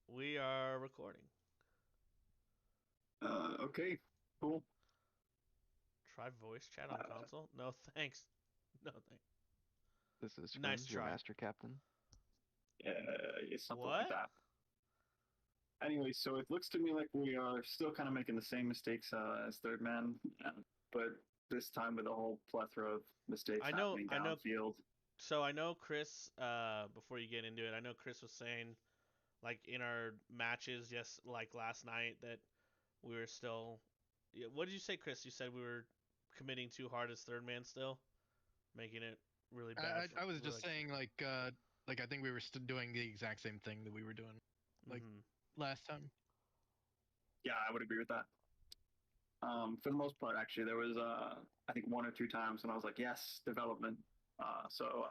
We are recording. Okay, cool. Try voice chat on Uh, console? No thanks. No thanks. This is Nice Scrims, your try. master captain. yeah, something like What? that. Anyway, so it looks to me like we are still kind of making the same mistakes as Third Man, but this time with a whole plethora of mistakes I know happening I know downfield. so I know Chris before you get into it, I know Chris was saying like in our matches yes like last night that we were still yeah, what did you say, Chris? You said we were committing too hard as third man still, making it really bad I for I was we're just like saying like I think we were still doing the exact same thing that we were doing like mhm. last time. Yeah, I would agree with that. For the most part, actually, there was I think one or two times when I was like, yes, development. So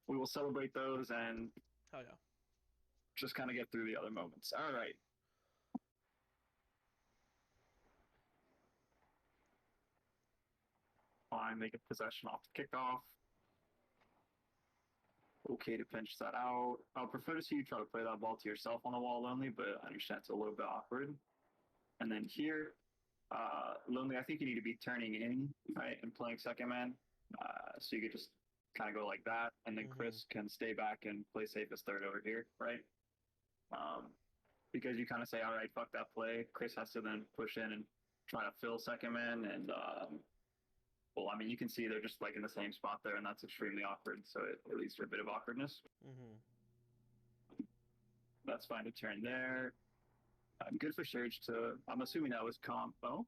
we will celebrate those and Hell yeah. just kind of get through the other moments. All right. Fine, they get possession off the kickoff. Okay to pinch that out. I'll prefer to see you try to play that ball to yourself on the wall, Lonely, but I understand it's a little bit awkward. And then here, Lonely, I think you need to be turning in, right, and playing second man. So you could just kind of go like that, and then Mhm. Chris can stay back and play safe as third over here, right? Um, because you kind of say, all right, fuck that play. Chris has to then push in and try to fill second man, and well, I mean, you can see they're just like in the same spot there, and that's extremely awkward. So it leads to a bit of awkwardness. Mhm. That's fine to turn there. Good for Surge to. I'm assuming that was combo.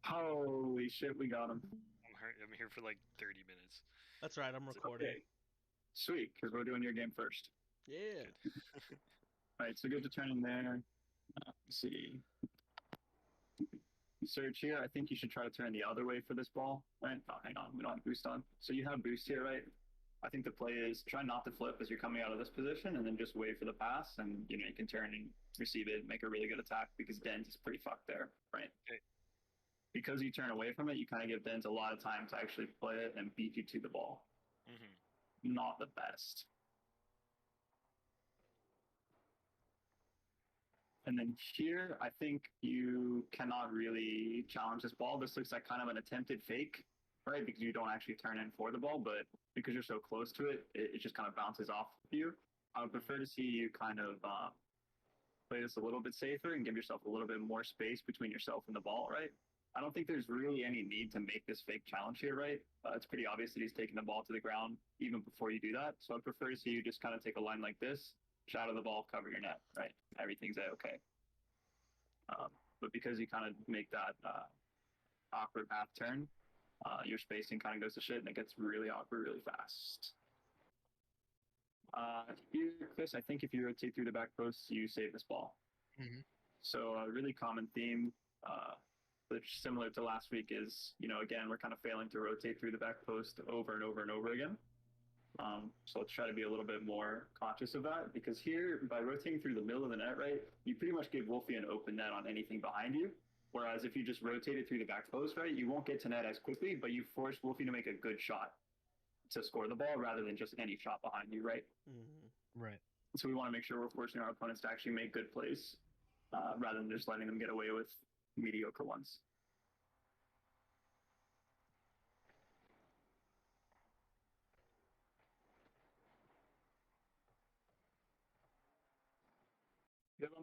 Holy shit, we got him. I'm here for like 30 minutes. That's right, I'm So, recording. Okay, sweet, because we're doing your game first. Yeah. good. All right, so good to turn in there. Let's see. Surge here, I think you should try to turn the other way for this ball. Right? Oh, hang on, we don't have boost on. So you have boost here, right? I think the play is try not to flip as you're coming out of this position, and then just wait for the pass, and you can turn and receive it, and make a really good attack because Dent is pretty fucked there, right? Okay. Because you turn away from it, you kind of give Dent a lot of time to actually play it and beat you to the ball. Mm-hmm. Not the best. And then here, I think you cannot really challenge this ball. This looks like kind of an attempted fake, right? Because you don't actually turn in for the ball, but because you're so close to it, it just kind of bounces off of you. I would prefer to see you kind of play this a little bit safer and give yourself a little bit more space between yourself and the ball, right? I don't think there's really any need to make this fake challenge here, right? It's pretty obvious that he's taking the ball to the ground even before you do that. So I'd prefer to see you just kind of take a line like this, shadow the ball, cover your net, right? Everything's okay. But because you kind of make that awkward half turn, your spacing kind of goes to shit and it gets really awkward really fast. Here, Chris, I think if you rotate through the back post, you save this ball. Mm-hmm. So a really common theme, which similar to last week is, again, we're kind of failing to rotate through the back post over and over and over again. So let's try to be a little bit more conscious of that because here, by rotating through the middle of the net, right, you pretty much give Wolfie an open net on anything behind you. Whereas if you just rotate it through the back post, right, you won't get to net as quickly, but you force Wolfie to make a good shot to score the ball rather than just any shot behind you, right? Mhm. Right. So we want to make sure we're forcing our opponents to actually make good plays rather than just letting them get away with mediocre ones.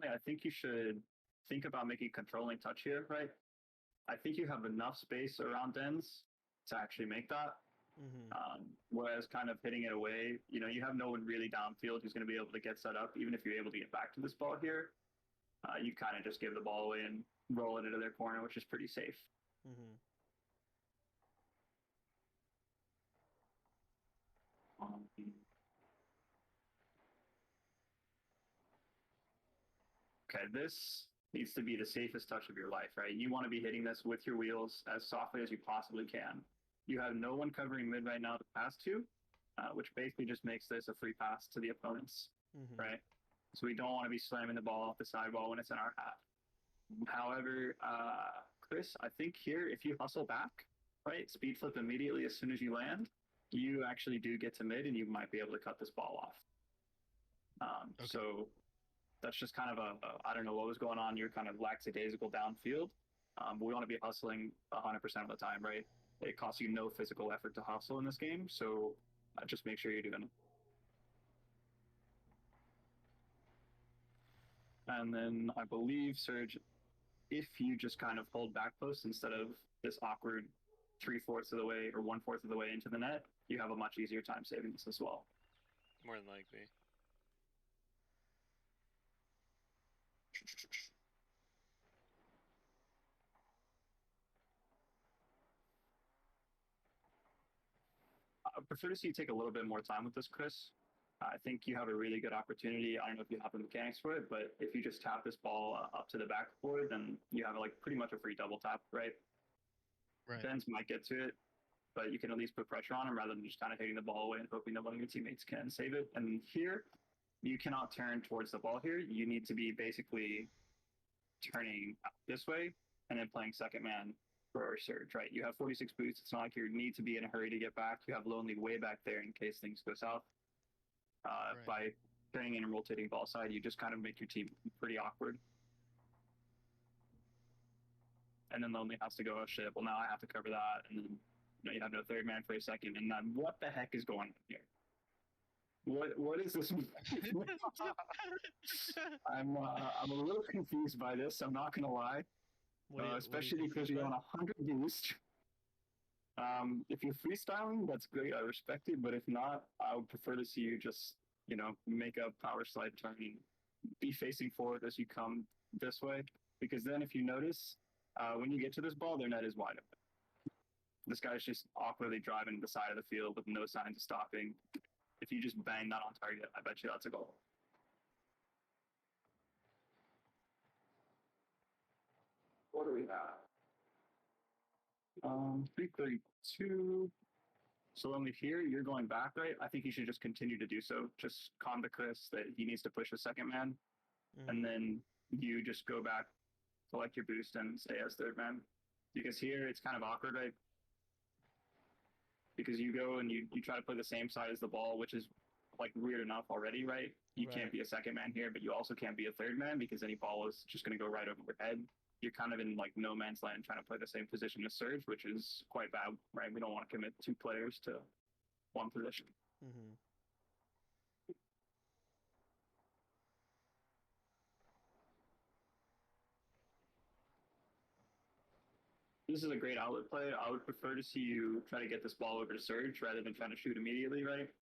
I think you should think about making controlling touch here, right? I think you have enough space around Dens to actually make that. Mhm. Whereas kind of hitting it away, you have no one really downfield who's going to be able to get set up, even if you're able to get back to this ball here. You kind of just give the ball away and roll it into their corner, which is pretty safe. Mhm. Um, okay, this needs to be the safest touch of your life, right? You want to be hitting this with your wheels as softly as you possibly can. You have no one covering mid right now to pass to, which basically just makes this a free pass to the opponents, Mhm. right? So we don't want to be slamming the ball off the sidewall when it's in our half. However, Chris, I think here, if you hustle back, right, speed flip immediately as soon as you land, you actually do get to mid and you might be able to cut this ball off. Okay. So that's just kind of I don't know what was going on. You're kind of lackadaisical downfield. But we want to be hustling 100% of the time, right? It costs you no physical effort to hustle in this game, so just make sure you're doing it. And then I believe, Serge, if you just kind of hold back post instead of this awkward 3/4 of the way or 1/4 of the way into the net, you have a much easier time saving this as well. More than likely. I prefer to see you take a little bit more time with this, Chris. I think you have a really good opportunity. I don't know if you have the mechanics for it, but if you just tap this ball up to the backboard, then you have like pretty much a free double tap, right? Right. Benz might get to it, but you can at least put pressure on him rather than just kind of hitting the ball away and hoping that one of your teammates can save it. And here, you cannot turn towards the ball here. You need to be basically turning this way and then playing second man for Surge, right? You have 46 boots. It's not like you need to be in a hurry to get back. You have Lonely way back there in case things go south. Right. By turning in and rotating ball side, you just kind of make your team pretty awkward. And then Lonely has to go, oh shit, well now I have to cover that. And then you have no third man for a second. And then what the heck is going on here? What is this? I'm a little confused by this. I'm not gonna lie, especially because you're on 100 boost. If you're freestyling, that's great. I respect it. But if not, I would prefer to see you just make a power slide turn and be facing forward as you come this way. Because then, if you notice, when you get to this ball, their net is wide open. This guy's just awkwardly driving to the side of the field with no signs of stopping. If you just bang that on target, I bet you that's a goal. What do we have? 332. So only here, you're going back, right? I think you should just continue to do so. Just calm to Chris that he needs to push a second man. And then you just go back, collect your boost, and stay as third man. Because here, it's kind of awkward, right? Because you go and you try to play the same side as the ball, which is like weird enough already, right? You can't be a second man here, but you also can't be a third man because any ball is just going to go right over your head. You're kind of in like no man's land trying to play the same position as Surge, which is quite bad, right? We don't want to commit two players to one position. Mm-hmm. This is a great outlet play. I would prefer to see you try to get this ball over to Surge rather than trying to shoot immediately, right?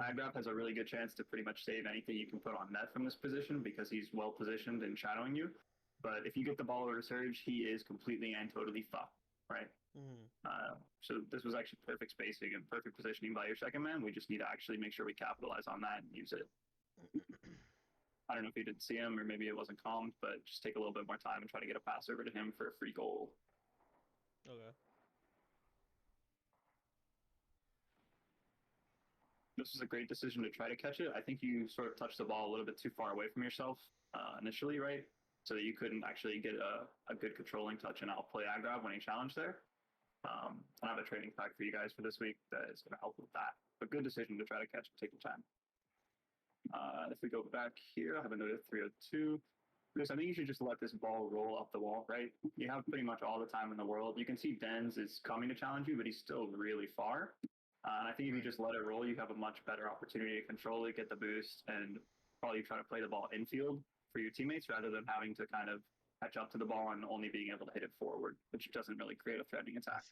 Igrap has a really good chance to pretty much save anything you can put on net from this position because he's well positioned and shadowing you. But if you get the ball over to Surge, he is completely and totally fucked, right? So this was actually perfect spacing and perfect positioning by your second man. We just need to actually make sure we capitalize on that and use it. I don't know if you didn't see him or maybe it wasn't calmed, but just take a little bit more time and try to get a pass over to him for a free goal. Okay. This was a great decision to try to catch it. I think you sort of touched the ball a little bit too far away from yourself initially, right? So that you couldn't actually get a good controlling touch and outplay Agrab when he challenged there. I have a training pack for you guys for this week that is going to help with that. But good decision to try to catch and take your time. If we go back here, I have a note of 302. Because I think you should just let this ball roll up the wall, right? You have pretty much all the time in the world. You can see Denz is coming to challenge you, but he's still really far. And I think if you just let it roll, you have a much better opportunity to control it, get the boost, and probably try to play the ball infield for your teammates rather than having to kind of catch up to the ball and only being able to hit it forward, which doesn't really create a threatening attack.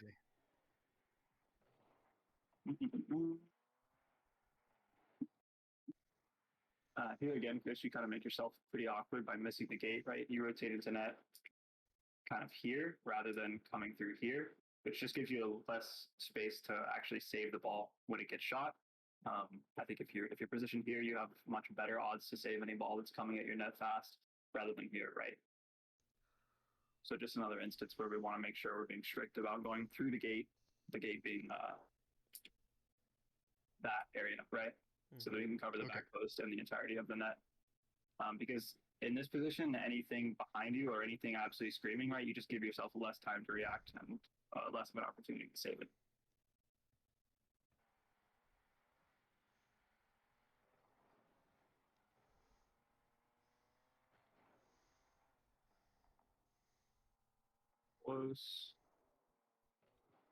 Here again, Chris, you kind of make yourself pretty awkward by missing the gate, right? You rotate into net kind of here rather than coming through here, which just gives you less space to actually save the ball when it gets shot. I think if you're positioned here, you have much better odds to save any ball that's coming at your net fast rather than here, right? So just another instance where we want to make sure we're being strict about going through the gate being that area, right? So that we can cover the back post and the entirety of the net. Because in this position, anything behind you or anything absolutely screaming, right, you just give yourself less time to react and less of an opportunity to save it. close.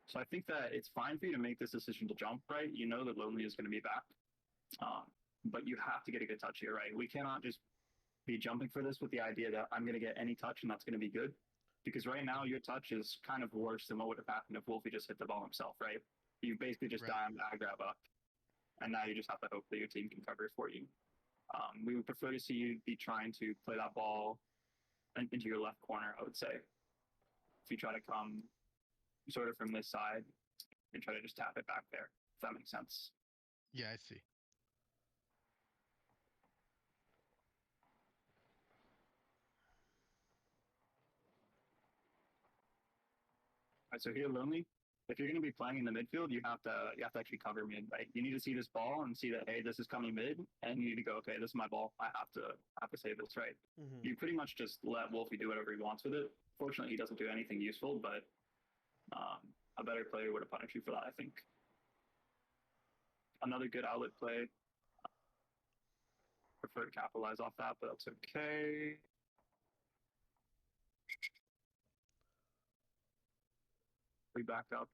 So I think that it's fine for you to make this decision to jump, right? You know that Lonely is going to be back. But you have to get a good touch here, right? We cannot just be jumping for this with the idea that I'm going to get any touch and that's going to be good. Because right now your touch is kind of worse than what would have happened if Wolfie just hit the ball himself, right? You basically just die on bag grab up. And now you just have to hope that your team can cover for you. We would prefer to see you be trying to play that ball into your left corner, I would say. If you try to come sort of from this side and try to just tap it back there, if that makes sense. Yeah, I see. Right, so here, Lonely, if you're going to be playing in the midfield, you have to actually cover mid, right? You need to see this ball and see that, hey, this is coming mid, and you need to go, okay, this is my ball. I have to save this, right? Mm-hmm. You pretty much just let Wolfie do whatever he wants with it. Fortunately, he doesn't do anything useful, but a better player would have punished you for that, I think. Another good outlet play. Prefer to capitalize off that, but that's okay. We back up.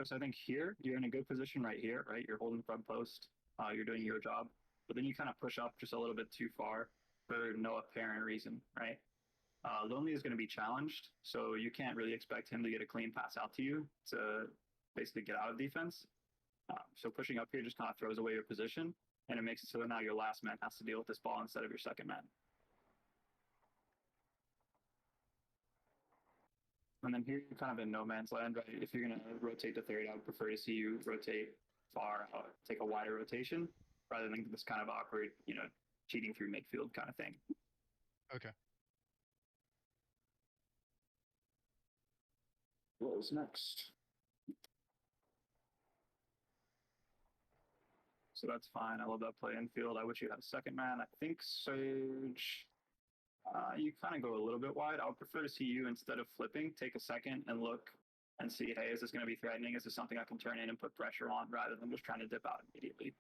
So I think here, you're in a good position right here, right? You're holding front post. You're doing your job. But then you kind of push up just a little bit too far for no apparent reason, right? Lonely is going to be challenged, so you can't really expect him to get a clean pass out to you to basically get out of defense. So pushing up here just kind of throws away your position, and it makes it so that now your last man has to deal with this ball instead of your second man. And then here you're kind of in no man's land, right? If you're going to rotate to third, I would prefer to see you rotate far out, take a wider rotation, rather than this kind of awkward, cheating through midfield kind of thing. Okay. What was next? So that's fine. I love that play infield. I wish you had a second man. I think Surge, you kind of go a little bit wide. I would prefer to see you, instead of flipping, take a second and look and see, hey, is this going to be threatening? Is this something I can turn in and put pressure on rather than just trying to dip out immediately?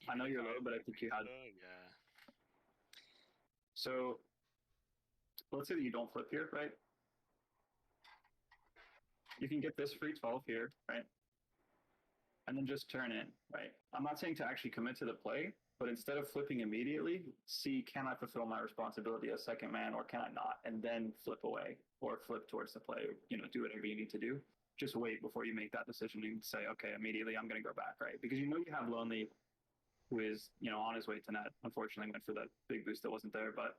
I know you're low, but I think you had. Yeah. So let's say that you don't flip here, right? You can get this free 12 here, right? And then just turn in, right? I'm not saying to actually commit to the play, but instead of flipping immediately, see, can I fulfill my responsibility as second man or can I not? And then flip away or flip towards the play, or, do whatever you need to do. Just wait before you make that decision and say, okay, immediately I'm going to go back, right? Because you have Lonely, who is, on his way to net. Unfortunately, went for that big boost that wasn't there, but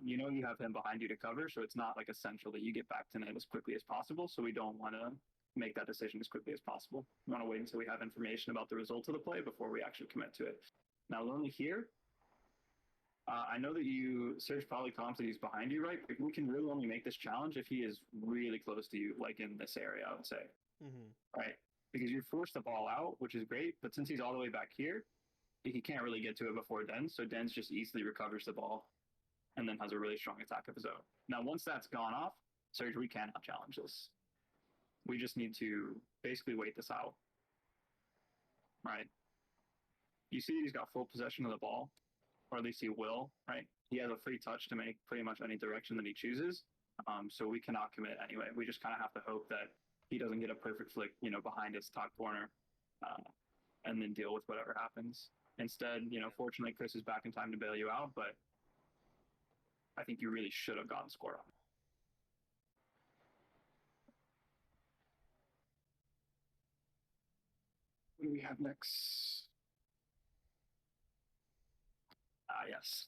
you have him behind you to cover, so it's not like essential that you get back to net as quickly as possible. So we don't want to make that decision as quickly as possible. We want to wait until we have information about the result of the play before we actually commit to it. Now, Lonely here, I know that Serge probably comms that he's behind you, right? But we can really only make this challenge if he is really close to you, like in this area, I would say. Mm-hmm. Right? Because you forced the ball out, which is great, but since he's all the way back here, he can't really get to it before Dens, so Dens just easily recovers the ball and then has a really strong attack of his own. Now, once that's gone off, Serge, we cannot challenge this. We just need to basically wait this out, right? You see he's got full possession of the ball, or at least he will, right? He has a free touch to make pretty much any direction that he chooses, so we cannot commit anyway. We just kind of have to hope that he doesn't get a perfect flick, behind his top corner, and then deal with whatever happens. Instead, fortunately, Chris is back in time to bail you out, but I think you really should have gotten scored on. What do we have next? Yes.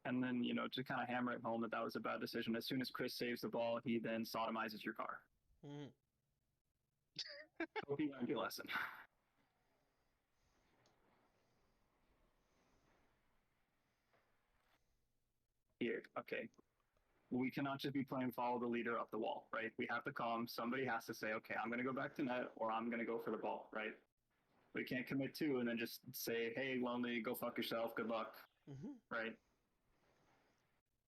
And then, to kind of hammer it home that was a bad decision. As soon as Chris saves the ball, he then sodomizes your car. Mm-hmm. Hope he learned your lesson. Here, okay. We cannot just be playing follow the leader up the wall, right? We have to calm. Somebody has to say, okay, I'm going to go back to net or I'm going to go for the ball, right? We can't commit to and then just say, hey, Lonely, go fuck yourself. Good luck, right?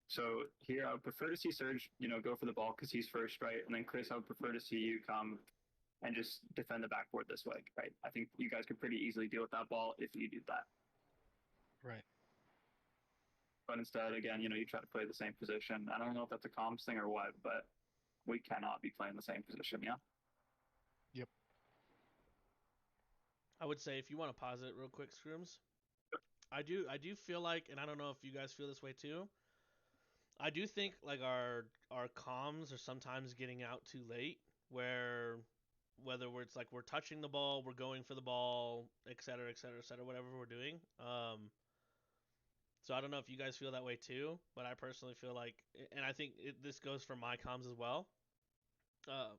So here, I would prefer to see Serge, go for the ball because he's first, right? And then Chris, I would prefer to see you come and just defend the backboard this way, right? I think you guys could pretty easily deal with that ball if you do that. Right. But instead, again, you try to play the same position. I don't know if that's a comms thing or what, but we cannot be playing the same position. Yeah. Yep. I would say if you want to pause it real quick, Scrims, I do feel like, and I don't know if you guys feel this way too. I do think like our comms are sometimes getting out too late, where whether it's like we're touching the ball, we're going for the ball, et cetera, et cetera, et cetera, whatever we're doing. So I don't know if you guys feel that way too, but I personally feel like, and I think this goes for my comms as well. Um,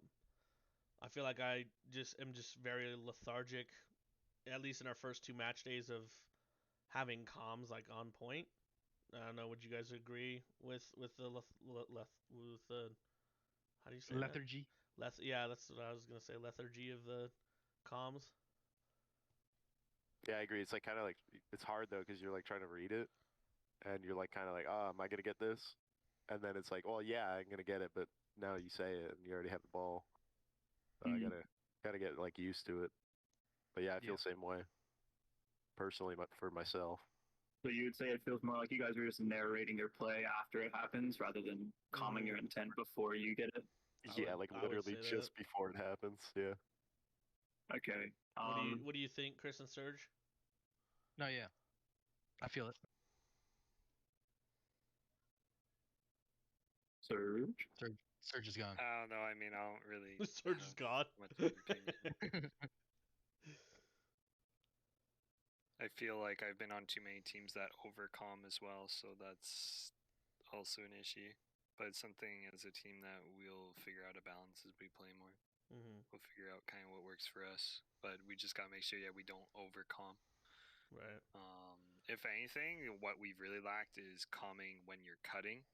I feel like I just am just very lethargic, at least in our first two match days of having comms like on point. I don't know. Would you guys agree with the with the how do you say that? Lethargy. Yeah, that's what I was gonna say. Lethargy of the comms. Yeah, I agree. It's like kind of like it's hard though because you're like trying to read it, and you're like kind of like, oh, am I gonna get this? And then it's like, well, yeah, I'm gonna get it, but now you say it and you already have the ball, so I Mhm. gotta get like used to it. But yeah, I feel Yeah. the same way personally for myself. So you would say it feels more like you guys are just narrating your play after it happens rather than calming your intent before you get it. Yeah, like I would literally say that. just before it happens. Yeah. Okay. What do you think, Chris and Serge? No, yeah. I feel it. Surge. Surge is gone. I don't know. I mean, I don't really Serge is have gone. much of an opinion. I feel like I've been on too many teams that overcom as well, so that's also an issue. But it's something as a team that we'll figure out a balance as we play more. Mm-hmm. We'll figure out kind of what works for us, but we just gotta make sure, yeah, we don't overcom. Right. If anything, what we've really lacked is calming when you're cutting.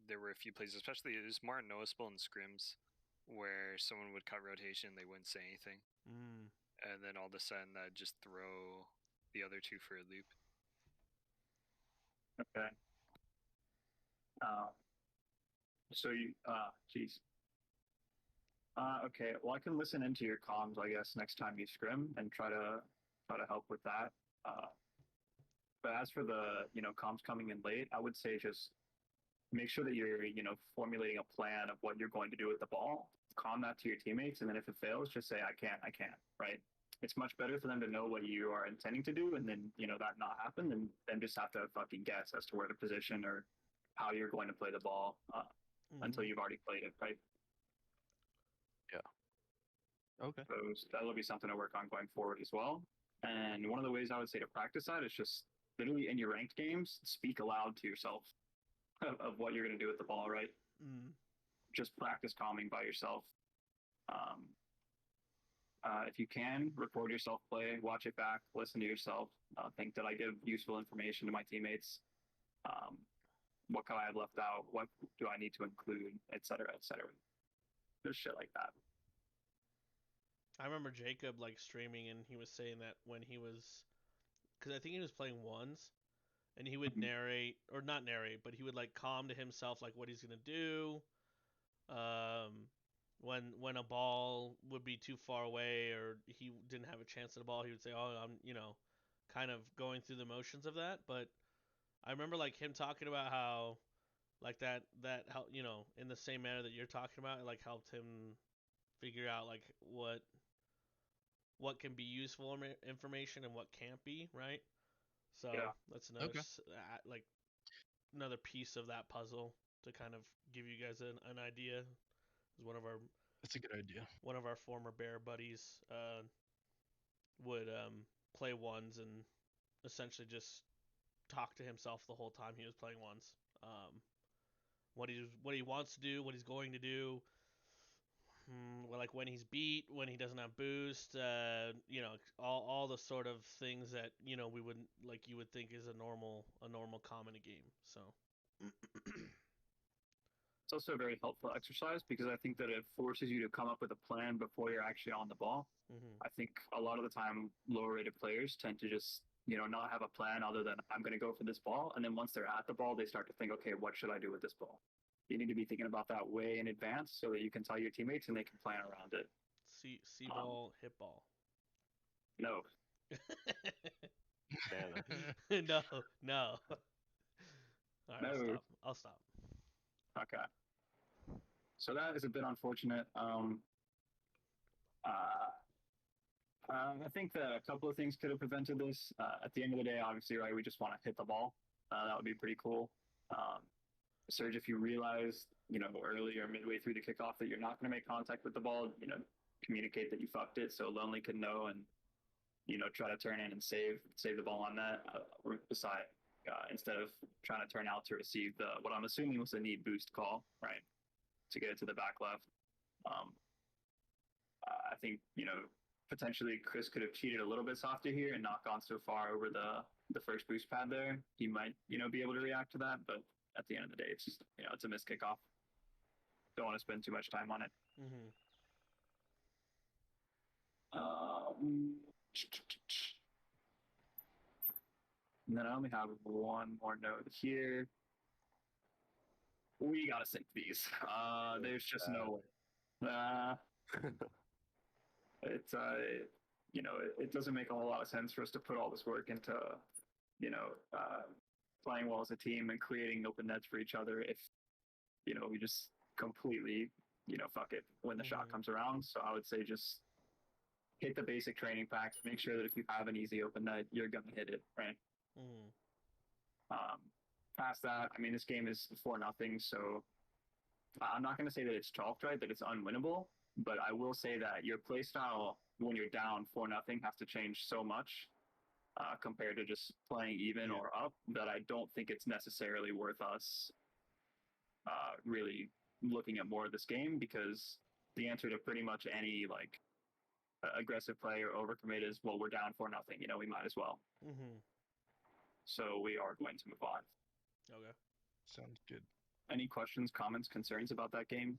There were a few plays, especially it was more noticeable in scrims, where someone would cut rotation, they wouldn't say anything, Mm. and then all of a sudden that just throw the other two for a loop. Okay. So you, geez. Okay. Well, I can listen into your comms, I guess, next time you scrim and try to help with that. But as for the comms coming in late, I would say just make sure that you're formulating a plan of what you're going to do with the ball. Calm that to your teammates, and then if it fails, just say I can't. Right? It's much better for them to know what you are intending to do, and then that not happen, and then just have to fucking guess as to where to position or how you're going to play the ball until you've already played it. Right? Okay. So that'll be something to work on going forward as well. And one of the ways I would say to practice that is just literally in your ranked games, speak aloud to yourself of what you're going to do with the ball, right? Mm. Just practice calming by yourself. If you can, record yourself play, watch it back, listen to yourself, think that I give useful information to my teammates. What can I have left out? What do I need to include, et cetera, et cetera. Just shit like that. I remember Jacob like streaming, and he was saying that when he was, because I think he was playing ones, and he would narrate or not narrate, but he would like calm to himself like what he's gonna do. Um, when a ball would be too far away or he didn't have a chance at a ball, he would say, "Oh, I'm kind of going through the motions of that." But I remember like him talking about how like that helped in the same manner that you're talking about, it like helped him figure out like what can be useful information and what can't be, right? So Yeah. that's another Okay. like another piece of that puzzle to kind of give you guys an idea. Is That's a good idea. one of our former bear buddies would play ones and essentially just talk to himself the whole time he was playing ones. What he wants to do, what he's going to do, like when he's beat, when he doesn't have boost, all the sort of things that we wouldn't like you would think is a normal common a game. So. It's also a very helpful exercise because I think that it forces you to come up with a plan before you're actually on the ball. Mm-hmm. I think a lot of the time lower rated players tend to just not have a plan other than I'm going to go for this ball, and then once they're at the ball they start to think, okay, what should I do with this ball? You need to be thinking about that way in advance so that you can tell your teammates and they can plan around it. C ball, hit ball. No. Man, No. All right, I'll No. stop. I'll stop. Okay. So that is a bit unfortunate. I think that a couple of things could have prevented this. At the end of the day, obviously, right, we just want to hit the ball. That would be pretty cool. Serge, if you realize, early or midway through the kickoff that you're not going to make contact with the ball, communicate that you fucked it so Lonely can know and, try to turn in and save the ball on that. Instead of trying to turn out to receive what I'm assuming was a need boost call, right, to get it to the back left. I think, potentially Chris could have cheated a little bit softer here and not gone so far over the first boost pad there. He might, be able to react to that, but at the end of the day, it's just, it's a missed kickoff. Don't want to spend too much time on it. Mm-hmm. And then I only have one more note here. We gotta sync these. There's just no way. It doesn't make a whole lot of sense for us to put all this work into, playing well as a team and creating open nets for each other if, we just completely, fuck it when the shot comes around. So I would say just hit the basic training pack. Make sure that if you have an easy open net, you're gonna hit it, right? Past that, I mean, this game is 4-0, so I'm not going to say that it's chalked, right, that it's unwinnable, but I will say that your play style when you're down 4-0 has to change so much compared to just playing even or up that I don't think it's necessarily worth us really looking at more of this game, because the answer to pretty much any aggressive play or overcommit is, well, we're down 4-0, we might as well. So we are going to move on. Okay. Sounds good. Any questions, comments, concerns about that game?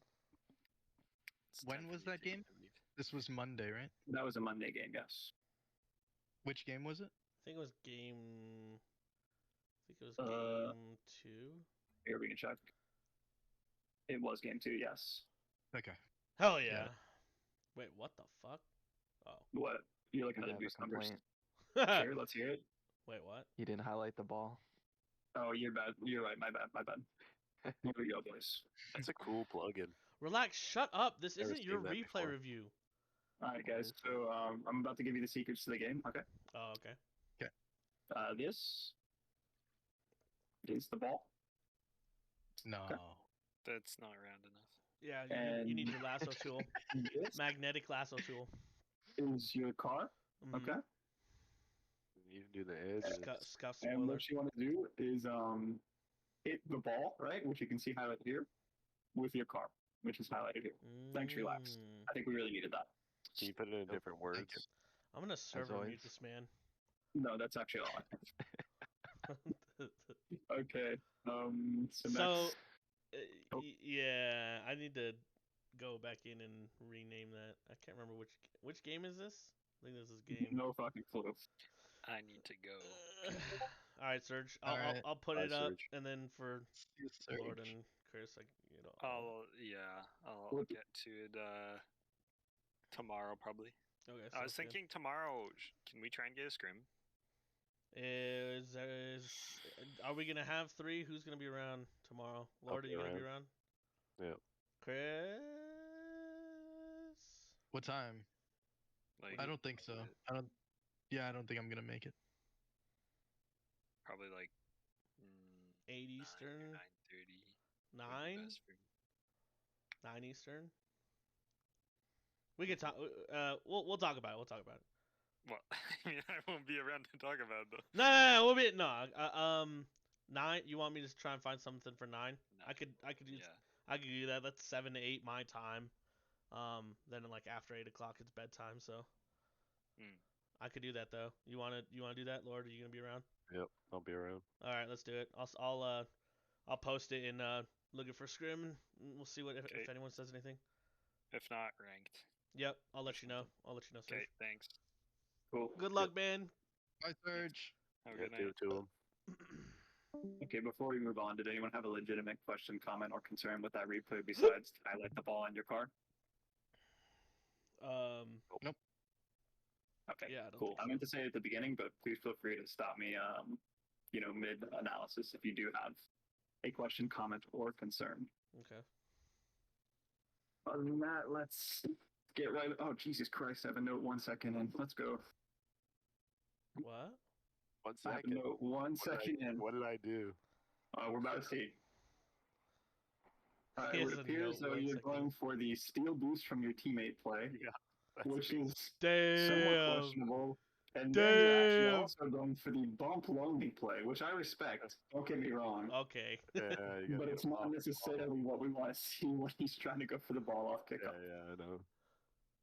When was that game? This was Monday, right? That was a Monday game, yes. Which game was it? I think it was game 2. Here we can check. It was game 2, yes. Okay. Hell yeah. Wait, what the fuck? Oh. What? You're looking at the have a boost numbers. complaint. Sure, let's hear it. Wait, what? You didn't highlight the ball. Oh, you're bad. You're right. My bad. Here we go, boys. That's a cool plugin. Relax. Shut up. This Never isn't your seen that replay before. review. All right, guys. So I'm about to give you the secrets to the game. Okay. Oh, okay. This is the ball. No. Okay. That's not round enough. Yeah, you need your lasso tool. This Magnetic lasso tool. is your car. Mhm. Okay. You can do the edges. Scuff And spoiler. what you want to do is hit the ball, right, which you can see highlighted here, with your car, which is highlighted here. Thanks, Relax. I think we really needed that. Can you put it in different words? I'm gonna server mute always. this man. No, that's actually all I have. Okay. So So, next, Oh. yeah, I need to go back in and rename that. I can't remember which game is this. I think this is game. no fucking clue. I need to go. All right, Serge. Alright. I'll put Bye, it up, Serge. and then for Lord Surge. and Chris, I'll What- get to it tomorrow probably. Okay. I was sounds good. thinking tomorrow. Can we try and get a scrim? Are we gonna have 3? Who's gonna be around tomorrow? Lord, are be you gonna be around. around? Yep. Chris. What time? Like I don't think so. I don't think I'm gonna make it. probably like 8 Eastern. 9:30. 9? 9 Eastern. We could talk. We'll talk about it. We'll talk about it. Well, I mean, I won't be around to talk about it though. No, we'll be no. 9. You want me to try and find something for 9? No. I could do. Yeah. I could do that. That's 7 to 8 my time. Then like after 8 o'clock it's bedtime. So. I could do that though. You wanna do that, Lord? Are you gonna be around? Yep, I'll be around. All right, let's do it. I'll post it in looking for scrim. And we'll see if Okay. anyone says anything. If not ranked. Yep, I'll let you know. Serge. Okay. Thanks. Cool. Good luck, man. Bye, Surge. Have a Yeah, good give night. it to him. Okay, before we move on, did anyone have a legitimate question, comment, or concern with that replay besides highlight the ball in your car? Okay, Yeah, I don't cool. think I so. meant to say it at the beginning, but please feel free to stop me, mid-analysis if you do have a question, comment, or concern. Okay. Other than that, let's get right. Oh, Jesus Christ! I have a note 1 second in. Let's go. What? 1 I have a second. note 1 second in. What did I do? We're about to see. He It has would a appear as note though 1 you're second. going for the steal boost from your teammate play, Yeah. That's which is somewhat Damn. questionable. And then you're actually Damn. also going for the bump lonely play, which I respect. Don't get me wrong. Okay. yeah, you But gotta it's go not off. necessarily what we want to see when he's trying to go for the ball off Yeah, kickoff. yeah, I know.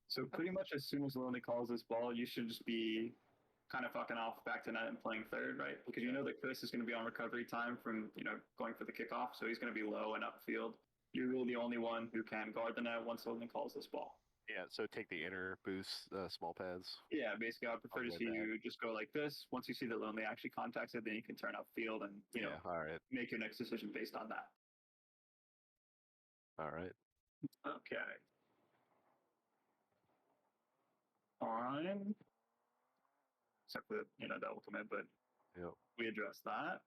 So pretty much as soon as Lonely calls this ball, you should just be kind of fucking off back to net and playing third, right? Because you know that Chris is going to be on recovery time from, going for the kickoff, so he's going to be low and upfield. You're really the only one who can guard the net once Lonely calls this ball. Yeah, so take the inner boost, small pads. Yeah, basically, I would prefer to I'll see go back. you just go like this. Once you see that Lonely actually contacts it, then you can turn upfield and, Yeah, all right. make your next decision based on that. All right. Okay. Fine. Except for, the ultimate, but Yep. we addressed that.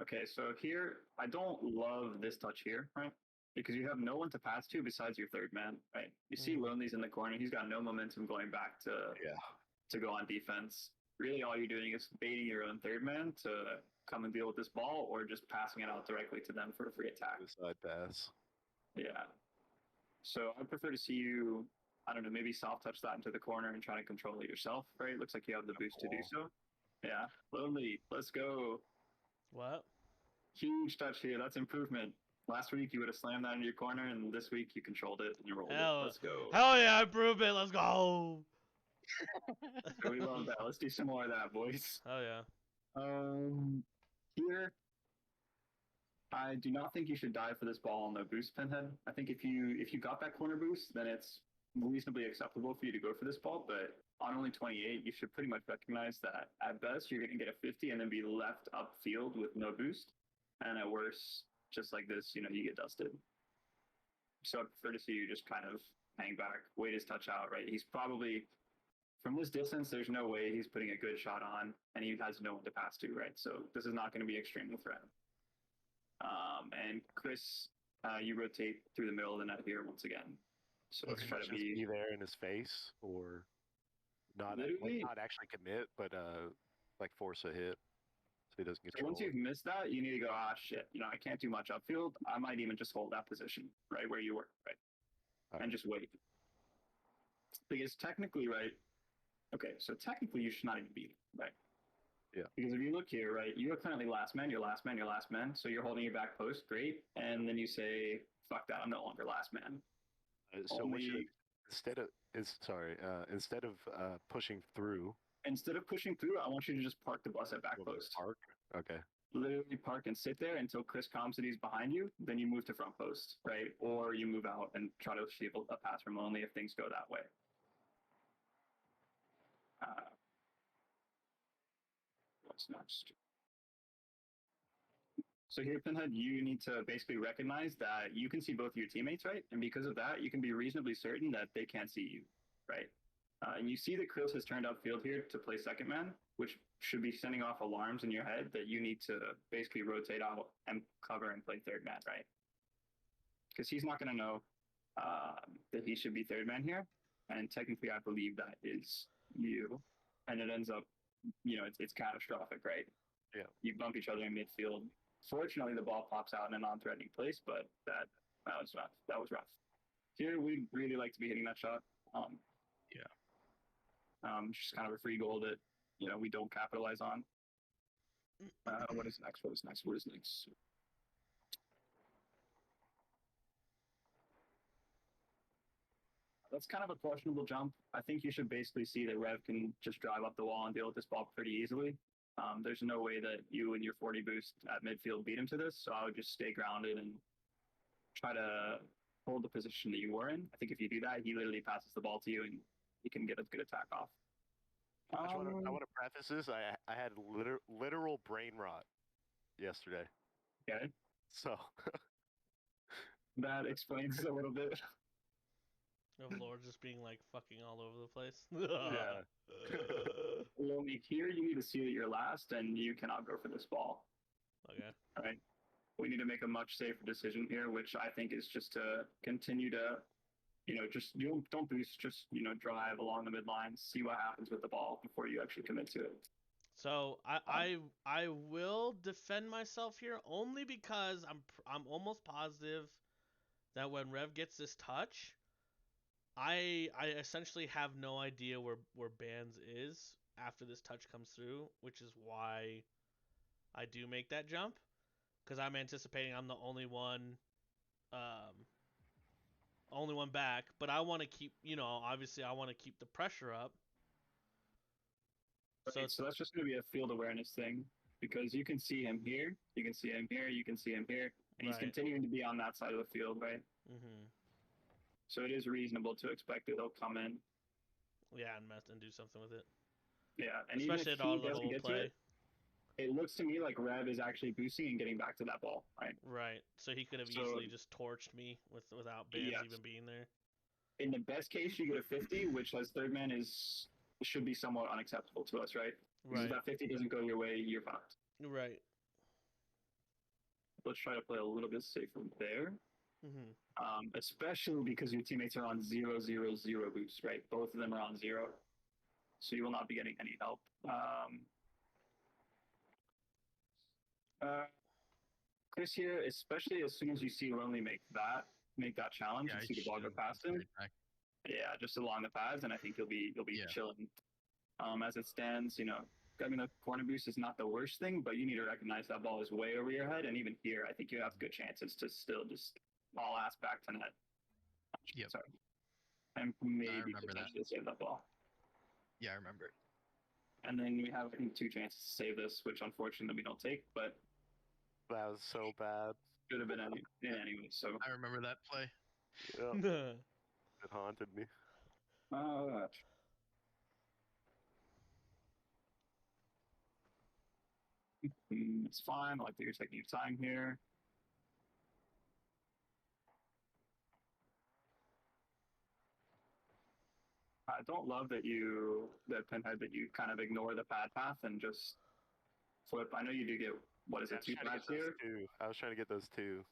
Okay, so here, I don't love this touch here, right? Because you have no one to pass to besides your third man, right? You see Lonely's in the corner. He's got no momentum going back Yeah. to go on defense. Really, all you're doing is baiting your own third man to come and deal with this ball or just passing it out directly to them for a free attack. The side pass. Yeah. So I prefer to see you, I don't know, maybe soft touch that into the corner and try to control it yourself, right? Looks like you have the boost to do so. Yeah. Lonely, let's go. What? Huge touch here. That's improvement. Last week you would have slammed that into your corner, and this week you controlled it and you rolled it. Let's go. Hell yeah, improvement. Let's go. So we love that. Let's do some more of that, boys. Hell yeah. Here, I do not think you should dive for this ball on the boost, Pinhead. I think if you got that corner boost, then it's reasonably acceptable for you to go for this ball. But on only 28, you should pretty much recognize that at best you're going to get a 50 and then be left upfield with no boost, and at worst, just like this, you get dusted. So I prefer to see you just kind of hang back, wait his touch out, right? He's probably, from this distance, there's no way he's putting a good shot on, and he has no one to pass to, right? So this is not going to be extremely threatening. And Chris, you rotate through the middle of the net here once again. So let's try to Just be be there in his face, or not Literally- not actually commit, but like force a hit so he doesn't So control once it. you've missed that, you need to go, shit, I can't do much upfield. I might even just hold that position right where you were, right? Alright. And just wait. Because technically, right? Okay, so technically you should not even be there, right? Yeah. Because if you look here, right, you are currently last man, you're last man, you're last man. So you're holding your back post, great. And then you say, fuck that, I'm no longer last man. So what should Only- instead of pushing through, Instead of pushing through, I want you to just park the bus at back we'll post. park. Okay. Literally park and sit there until Chris comes and he's behind you. Then you move to front post, right? Or you move out and try to shield a pass from Lonely if things go that way. What's next? So here, Pinhead, you need to basically recognize that you can see both your teammates, right? And because of that, you can be reasonably certain that they can't see you, right? And you see that Chris has turned upfield here to play second man, which should be sending off alarms in your head that you need to basically rotate out and cover and play third man, right? Because he's not going to know that he should be third man here. And technically, I believe that is you. And it ends up, it's catastrophic, right? Yeah. You bump each other in midfield. Fortunately, the ball pops out in a non-threatening place, but that was rough. That was rough. Here, we'd really like to be hitting that shot. Just kind of a free goal that, we don't capitalize on. What is next? What is next? What is next? That's kind of a questionable jump. I think you should basically see that Rev can just drive up the wall and deal with this ball pretty easily. There's no way that you and your 40 boost at midfield beat him to this, so I would just stay grounded and try to hold the position that you were in. I think if you do that, he literally passes the ball to you and you can get a good attack off. I want to preface this. I had literal brain rot yesterday. Okay, So that explains a little bit. Of Lord just being like fucking all over the place. yeah. Lonely, here you need to see that you're last and you cannot go for this ball. Okay. All right. We need to make a much safer decision here, which I think is just to continue to, just you don't boost, just drive along the midline, see what happens with the ball before you actually commit to it. So I will defend myself here only because I'm almost positive that when Rev gets this touch, I essentially have no idea where Bands is after this touch comes through, which is why I do make that jump, because I'm anticipating I'm the only one back, but I want to keep, obviously I want to keep the pressure up. Right, so that's just going to be a field awareness thing, because you can see him here, you can see him here, you can see him here, and he's Right. continuing to be on that side of the field, right? Mhm. So it is reasonable to expect that he'll come in. Yeah, and do something with it. Yeah, and Especially even if at our he doesn't little get play. to it, it looks to me like Rev is actually boosting and getting back to that ball, right? Right. So he could have So- easily just torched me without Bands Yes. even being there. In the best case, you get a 50, which as third man should be somewhat unacceptable to us, right? Because if Right. that 50 doesn't go your way, you're fucked. Right. Let's try to play a little bit safer there. Mhm. Especially because your teammates are on 0-0-0 boost, right? Both of them are on 0. So you will not be getting any help. Chris here, especially as soon as you see Lonely make that challenge Yeah, and I see the ball go should've past gone him, straight back. yeah, just along the paths, and I think you'll be Yeah. chilling. As it stands, grabbing the corner boost is not the worst thing, but you need to recognize that ball is way over your head, and even here, I think you have good chances to still just all ass back to net. Yep. Sorry. And maybe remember that. potentially save that ball. Yeah, I remember it. And then we have, I think, 2 chances to save this, which unfortunately we don't take, but That was so bad. should have been anyway. So, I remember that play. Yeah, it haunted me. it's fine. I like that you're taking your time here. I don't love that Pinhead, that you kind of ignore the pad path and just flip. I know you do get, what is Yeah, it, 2 pads here? I was trying to get those 2.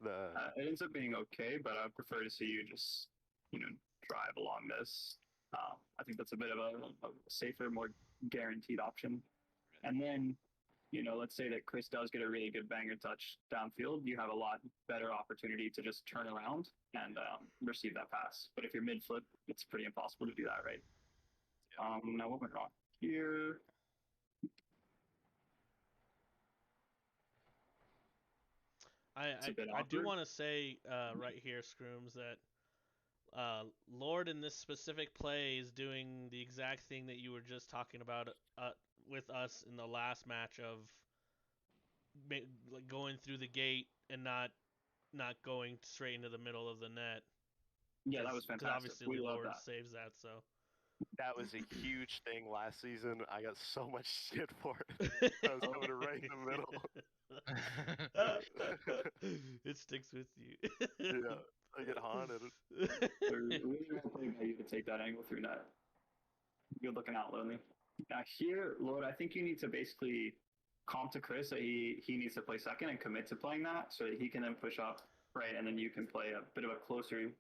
It ends up being okay, but I prefer to see you just, drive along this. I think that's a bit of a safer, more guaranteed option. And then, let's say that Chris does get a really good banger touch downfield, you have a lot better opportunity to just turn around and receive that pass. But if you're mid flip, it's pretty impossible to do that, right? Now what went wrong here? I do want to say right here, Scrooms, that Lord in this specific play is doing the exact thing that you were just talking about with us in the last match of like going through the gate and not going straight into the middle of the net. Yeah, that was Because fantastic. obviously We the love Lord that. saves that. So That was a huge thing last season. I got so much shit for it. I was coming right in the middle. It sticks with you. Yeah, I get haunted. They're really well played by you to take that angle through net. Good looking out, Lonely. Now here, Lord, I think you need to basically comp to Chris that he needs to play second and commit to playing that so that he can then push up, right? And then you can play a bit of a closer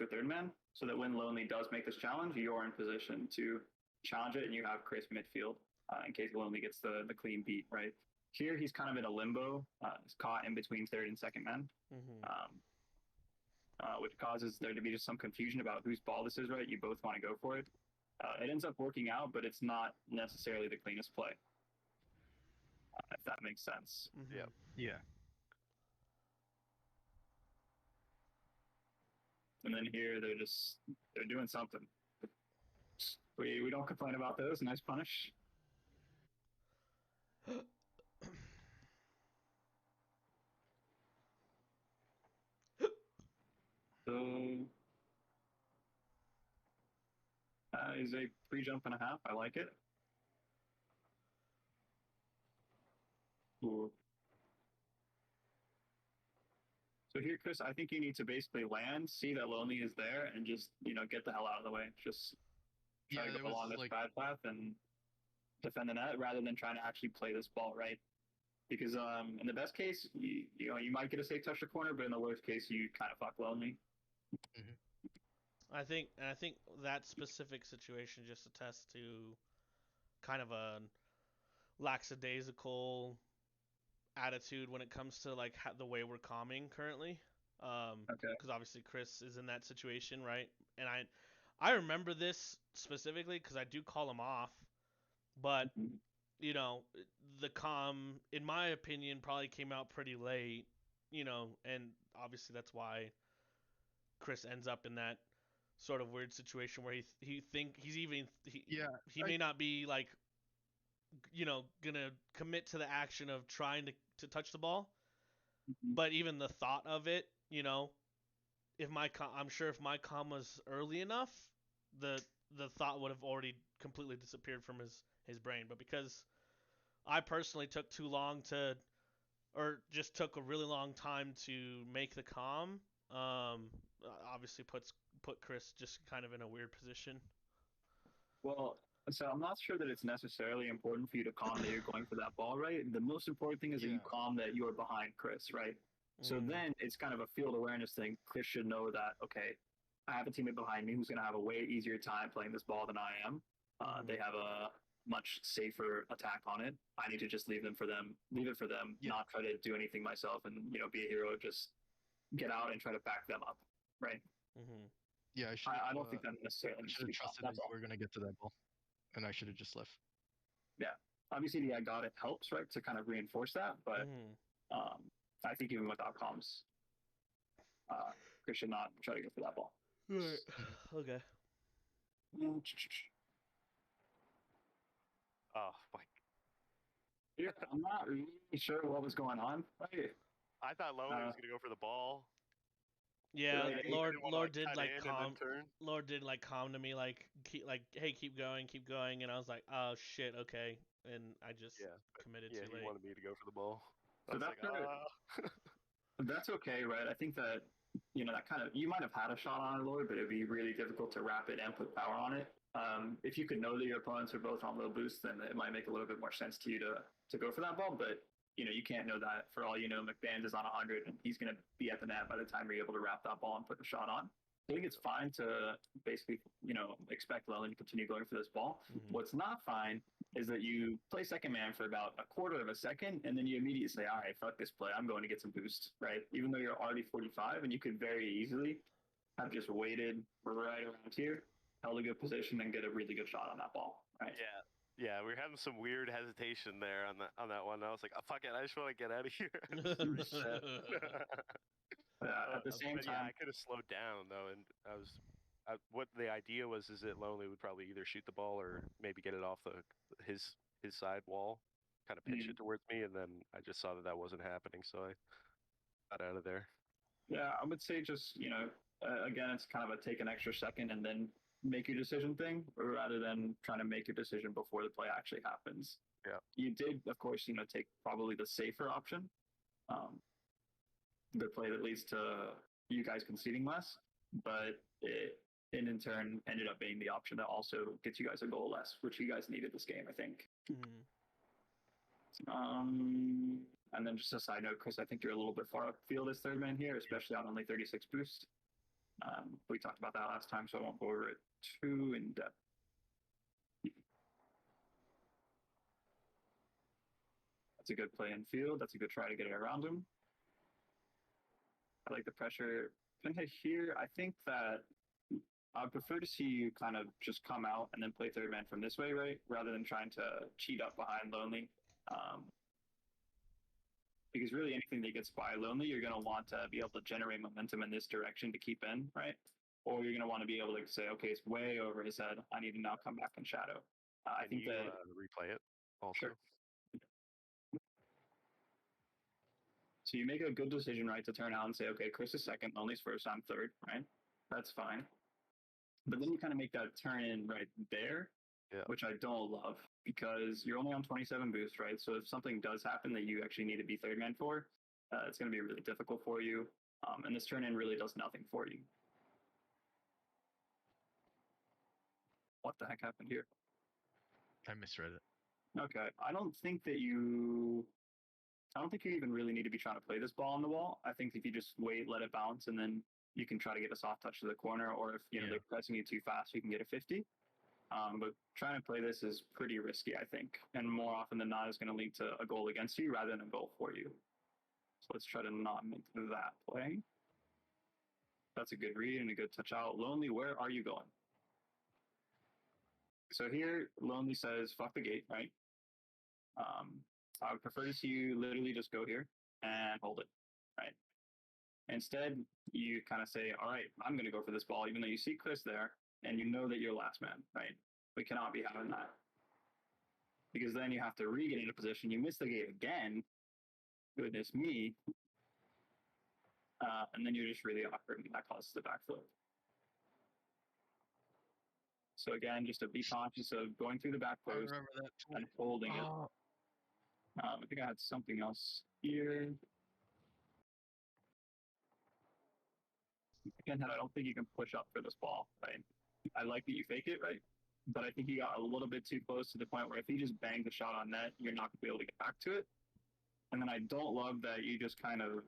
third man so that when Lonely does make this challenge, you're in position to challenge it and you have Chris midfield in case Lonely gets the clean beat, right? Here, he's kind of in a limbo. He's caught in between third and second man. Which causes there to be just some confusion about whose ball this is, right? You both want to go for it. It ends up working out, but it's not necessarily the cleanest play. If that makes sense. Yeah. Yeah. And then here, they're doing something. We don't complain about those. Nice punish. So is a pre-jump and a half. I like it. Ooh. So here, Chris, I think you need to basically land, see that Lonely is there, and just get the hell out of the way. Just try to go along this bad path and defend the net rather than trying to actually play this ball right. Because in the best case, you might get a safe touch to corner, but in the worst case, you kind of fuck lonely. I think that specific situation just attests to kind of a lackadaisical attitude when it comes to like the way we're calming currently. Okay. Because obviously Chris is in that situation, right? And I remember this specifically because I do call him off, but you know, the calm, in my opinion, probably came out pretty late, you know, and obviously that's why Chris ends up in that sort of weird situation where he I- may not be like, you know, gonna commit to the action of trying to touch the ball, but even the thought of it, you know, I'm sure if my calm was early enough, the the thought would have already completely disappeared from his brain. But because I personally took too long to, or just took a really long time to make the calm, obviously put Chris just kind of in a weird position. Well, so I'm not sure that it's necessarily important for you to calm that you're going for that ball, right? The most important thing is that you Yeah. calm that you're behind Chris, right? So Mm. then it's kind of a field awareness thing. Chris should know that, okay, I have a teammate behind me who's going to have a way easier time playing this ball than I am. They have a much safer attack on it. I need to just leave it for them, Yeah. not try to do anything myself and, be a hero, just get out and try to back them up, right? Mm-hmm. Yeah, I should. I don't think that necessarily I needs should to have be calm. trusted that That's you all. were gonna get to that ball, and I should have just left. Yeah. Obviously, the I got it helps, right, to kind of reinforce that. But I think even without comms, Chris should not try to go for that ball. Right. Okay. Oh my! Yeah, I'm not really sure what was going on. Right? I thought Lonely was gonna go for the ball. Yeah, Right. I Lord didn't want to Lord did cut like in and then calm turn. Lord did like calm to me like hey keep going, and I was like, oh shit, okay, and I just Yeah, committed yeah, too he late. wanted me to go for the ball. I So was like, that's okay, right? I think that that kind of, you might have had a shot on it, Lord, but it'd be really difficult to wrap it and put power on it. If you could know that your opponents are both on low boost, then it might make a little bit more sense to you to go for that ball. But you can't know that. For all you know, McBand is on 100, and he's going to be at the net by the time you're able to wrap that ball and put the shot on. I think it's fine to basically, expect Lelin to continue going for this ball. Mhm. What's not fine is that you play second man for about a quarter of a second, and then you immediately say, all right, fuck this play. I'm going to get some boost, right? Even though you're already 45, and you could very easily have just waited right around here, held a good position, and get a really good shot on that ball, right? yeah, we were having some weird hesitation there on that one. I was like, oh, fuck it, I just want to get out of here. Reset. At the same But yeah, time, I could have slowed down though, and what the idea was is that Lonely would probably either shoot the ball or maybe get it off his side wall, kind of pitch it towards me, and then I just saw that wasn't happening, so I got out of there. yeah, I would say just, again, it's kind of a take an extra second and then make your decision thing, rather than trying to make your decision before the play actually happens. Yeah. You did, of course, take probably the safer option, the play that leads to you guys conceding less, but it in turn ended up being the option that also gets you guys a goal less, which you guys needed this game, I think. Mhm. And then just a side note, Chris, I think you're a little bit far upfield as third man here, especially on only 36 boost. We talked about that last time, so I won't go over it too in depth. That's a good play in field. That's a good try to get it around him. I like the pressure. Here, I think that I prefer to see you kind of just come out and then play third man from this way, right? Rather than trying to cheat up behind Lonely. Because really anything that gets by Lonely, you're going to want to be able to generate momentum in this direction to keep in, right? Or you're going to want to be able to say, okay, it's way over his head. I need to now come back in shadow. I think that replay it also. Sure. So you make a good decision, right, to turn out and say, okay, Chris is second, Lonely's first, I'm third, right? That's fine. But then you kind of make that turn in right there, which I don't love, because you're only on 27 boost, right? So if something does happen that you actually need to be third man for, it's going to be really difficult for you. And this turn in really does nothing for you. What the heck happened here? I misread it. Okay. I don't think that you I don't think you even really need to be trying to play this ball on the wall. I think if you just wait, let it bounce, and then you can try to get a soft touch to the corner, or if they're pressing you too fast, you can get a 50. But trying to play this is pretty risky, I think, and more often than not is going to lead to a goal against you rather than a goal for you. So let's try to not make that play. That's a good read and a good touch out. Lonely, where are you going? So here, Lonely says, fuck the gate, right? I would prefer to see you literally just go here and hold it, right? Instead, you kind of say, all right, I'm going to go for this ball, even though you see Chris there and you know that you're last man, right? We cannot be having that. Because then you have to re-get into position. You miss the gate again. Goodness me. And then you're just really awkward, and that causes the backflip. So again, just to be conscious of going through the back I post remember that. and holding it. Oh, I think I had something else here. Again, I don't think you can push up for this ball, right? I like that you fake it, right? But I think he got a little bit too close to the point where if he just banged the shot on net, you're not going to be able to get back to it. And then I don't love that you just kind of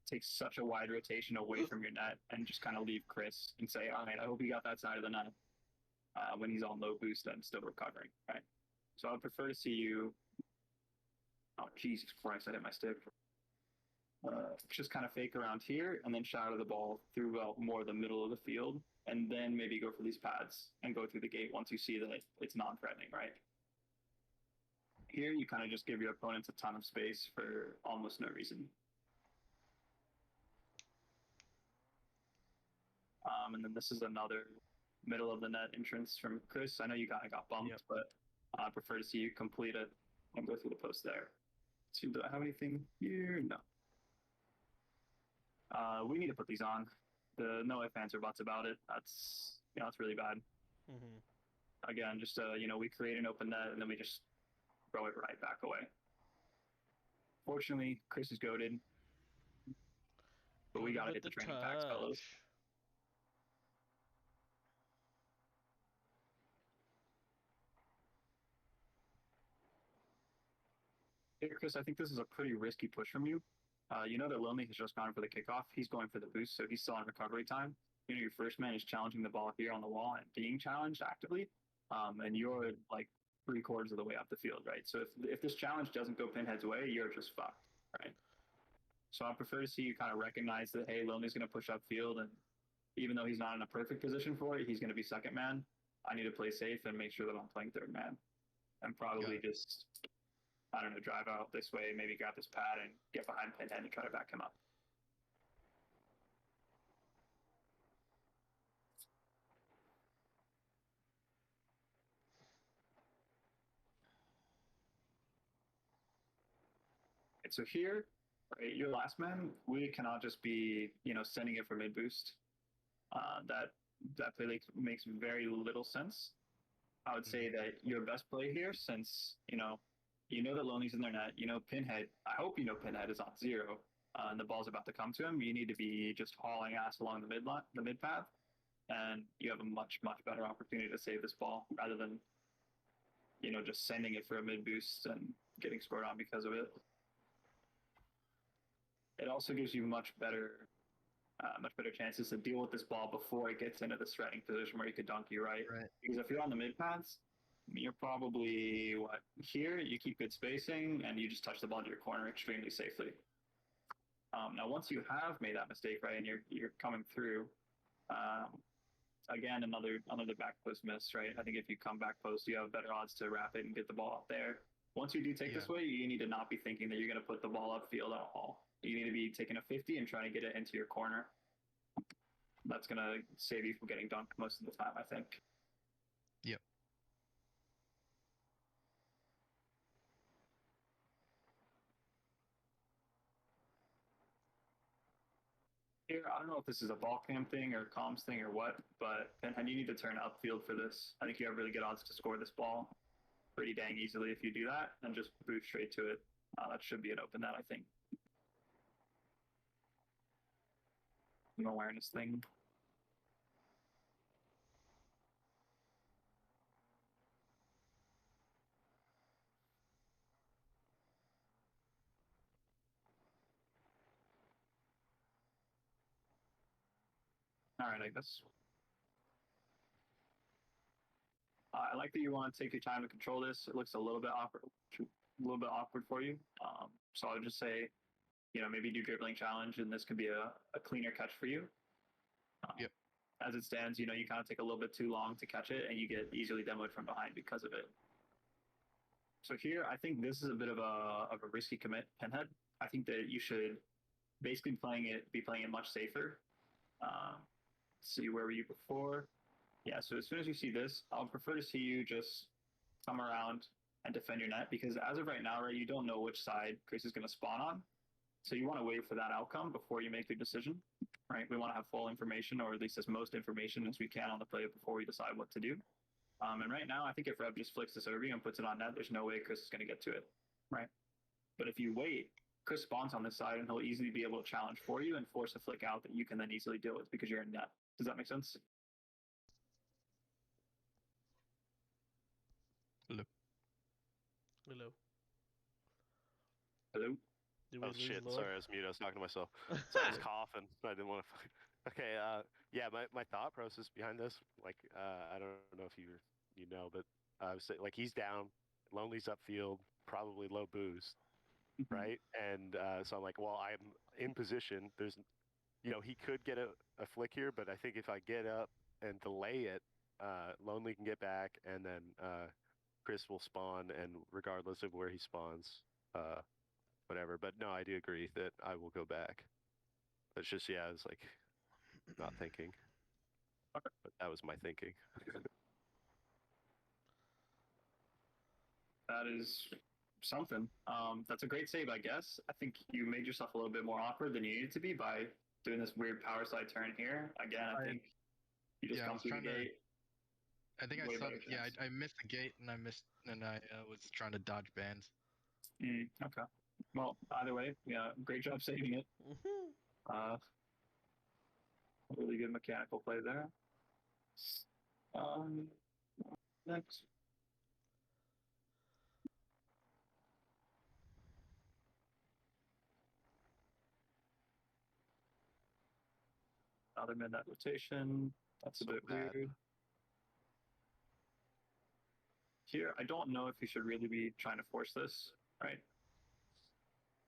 take such a wide rotation away from your net and just kind of leave Chris and say, all right, I hope he got that side of the net when he's on low boost and still recovering, right? So I would prefer to see you. Oh, Jesus Christ, I hit my stick. Just kind of fake around here and then shadow the ball through more the middle of the field, and then maybe go for these pads and go through the gate once you see that it's non-threatening, right? Here, you kind of just give your opponents a ton of space for almost no reason. And then this is another middle of the net entrance from Chris. I know you kind of got bumped, but I prefer to see you complete it and go through the post there. So do I have anything here? No. We need to put these on. The no ifs, ands, or buts about it. That's it's really bad. Mm-hmm. Again, just we create an open net and then we just throw it right back away. Fortunately, Chris is goated, but we gotta hit the training packs, fellas. Hey, Chris, I think this is a pretty risky push from you. You know that Lonely has just gone for the kickoff. He's going for the boost, so he's still on recovery time. Your first man is challenging the ball here on the wall and being challenged actively, and you're like 3/4 of the way up the field, right? So if this challenge doesn't go Pinhead's way, you're just fucked, right? So I prefer to see you kind of recognize that, hey, Lonely's going to push upfield, and even though he's not in a perfect position for it, he's going to be second man. I need to play safe and make sure that I'm playing third man, and probably just, I don't know, drive out this way, maybe grab this pad and get behind Pinhead and try to back him up. And so here, right, your last man, we cannot just be, sending it for mid boost. That play makes very little sense. I would say that your best play here, since you know that Lonely's in their net, Pinhead. I hope Pinhead is on zero, and the ball's about to come to him. You need to be just hauling ass along the mid path, and you have a much better opportunity to save this ball rather than just sending it for a mid boost and getting scored on because of it. It also gives you much better chances to deal with this ball before it gets into this threatening position where you could dunk you, right? Because if you're on the mid paths, you're probably here. You keep good spacing and you just touch the ball to your corner extremely safely. Now, once you have made that mistake, right, and you're coming through, again another back post miss, right? I think if you come back post, you have better odds to wrap it and get the ball up there. Once you do take this way, you need to not be thinking that you're going to put the ball upfield at all. You need to be taking a 50 and trying to get it into your corner. That's going to save you from getting dunked most of the time, I think. Yep. Here, I don't know if this is a ball cam thing or comms thing or what, but Pinhead, you need to turn upfield for this. I think you have really good odds to score this ball pretty dang easily if you do that and just boot straight to it. That should be an open net, I think. An awareness thing. All right, I guess. I like that you want to take your time to control this. It looks a little bit awkward for you. So I would just say, maybe do dribbling challenge, and this could be a cleaner catch for you. Yep. As it stands, you kind of take a little bit too long to catch it, and you get easily demoed from behind because of it. So here, I think this is a bit of a risky commit, Pinhead. I think that you should basically be playing it much safer. See, where were you before? Yeah, so as soon as you see this, I'll prefer to see you just come around and defend your net, because as of right now, right, you don't know which side Chris is going to spawn on. So you want to wait for that outcome before you make your decision, right? We want to have full information, or at least as most information as we can on the play before we decide what to do. And right now, I think if Rev just flicks this over you and puts it on net, there's no way Chris is going to get to it, right? But if you wait, Chris spawns on this side, and he'll easily be able to challenge for you and force a flick out that you can then easily deal with because you're in net. Does that make sense? Hello. Hello? Did we Oh lose shit! Lord? Sorry, I was mute. I was talking to myself. So I was coughing. I didn't want to. Okay. Yeah. My thought process behind this, like, I don't know if you know, but I was like, he's down, Lonely's upfield, probably low boost, right? And so I'm like, well, I'm in position. There's, he could get a flick here, but I think if I get up and delay it, Lonely can get back, and then Chris will spawn, and regardless of where he spawns, whatever. But no, I do agree that I will go back. It's just, yeah, I was like not thinking. But that was my thinking. That is something. That's a great save, I guess. I think you made yourself a little bit more awkward than you needed to be by doing this weird power slide turn here. Again, I think you just come through the gate. I think I Way saw. better Yeah, chance. I missed the gate, and I was trying to dodge bans. Okay. Well, either way, yeah, great job saving it. Really good mechanical play there. Next. Another midnight rotation. That's a So bit bad. weird. Here, I don't know if you should really be trying to force this, right?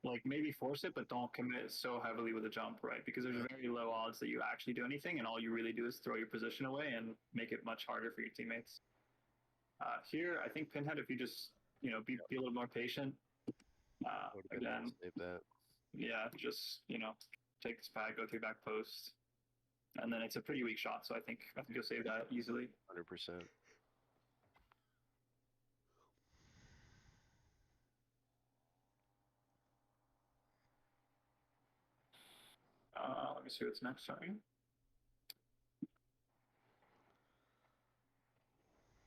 Like, maybe force it, but don't commit so heavily with a jump, right? Because there's very low odds that you actually do anything, and all you really do is throw your position away and make it much harder for your teammates. Here, I think Pinhead, if you just, be a little more patient. Again, Save that. yeah, just, take this pad, go through back post, and then it's a pretty weak shot, so I think you'll save that easily. 100%. Let me see what's next. Sorry.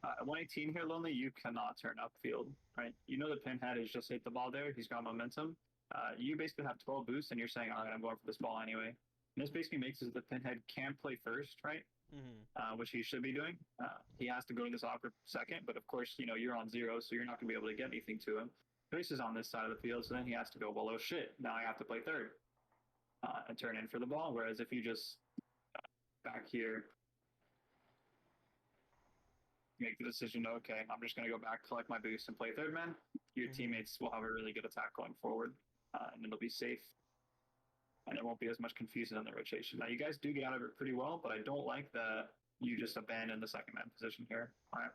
118 here, Lonely, you cannot turn upfield, right? You know the Pinhead has just hit the ball there. He's got momentum. You basically have 12 boosts, and you're saying, all right, I'm going for this ball anyway. And this basically makes it the Pinhead can play first, right? Which he should be doing. He has to go to this awkward second, but of course, you're on 0, so you're not going to be able to get anything to him. Chris is on this side of the field, so then he has to go, well, oh shit, now I have to play third and turn in for the ball. Whereas if you just back here, make the decision, okay, I'm just going to go back, collect my boost, and play third man, your teammates will have a really good attack going forward, and it'll be safe, and there won't be as much confusion in the rotation. Now, you guys do get out of it pretty well, but I don't like that you just abandon the second man position here. All right.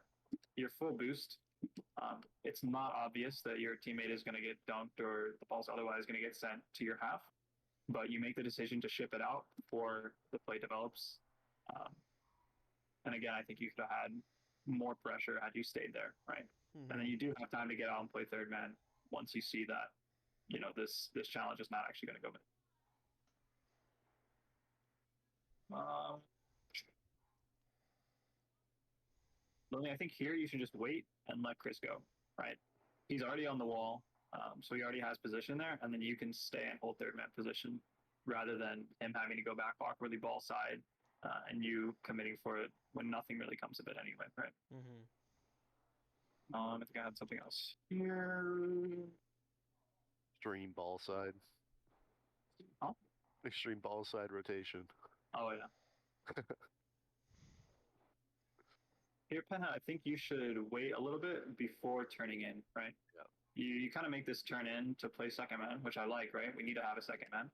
Your full boost, it's not obvious that your teammate is going to get dunked or the ball's otherwise going to get sent to your half, but you make the decision to ship it out before the play develops. And again, I think you could have had more pressure had you stayed there, right? And then you do have time to get out and play third man once you see that, this challenge is not actually going to go in. Lonely, I think here you should just wait and let Chris go, right? He's already on the wall, so he already has position there, and then you can stay and hold third man position rather than him having to go back awkwardly ball side and you committing for it when nothing really comes of it anyway, right? I think I had something else here. Extreme ball side. Huh? Extreme ball side rotation. Oh, yeah. Here, Penha, I think you should wait a little bit before turning in, right? Yeah. You kind of make this turn in to play second man, which I like, right? We need to have a second man.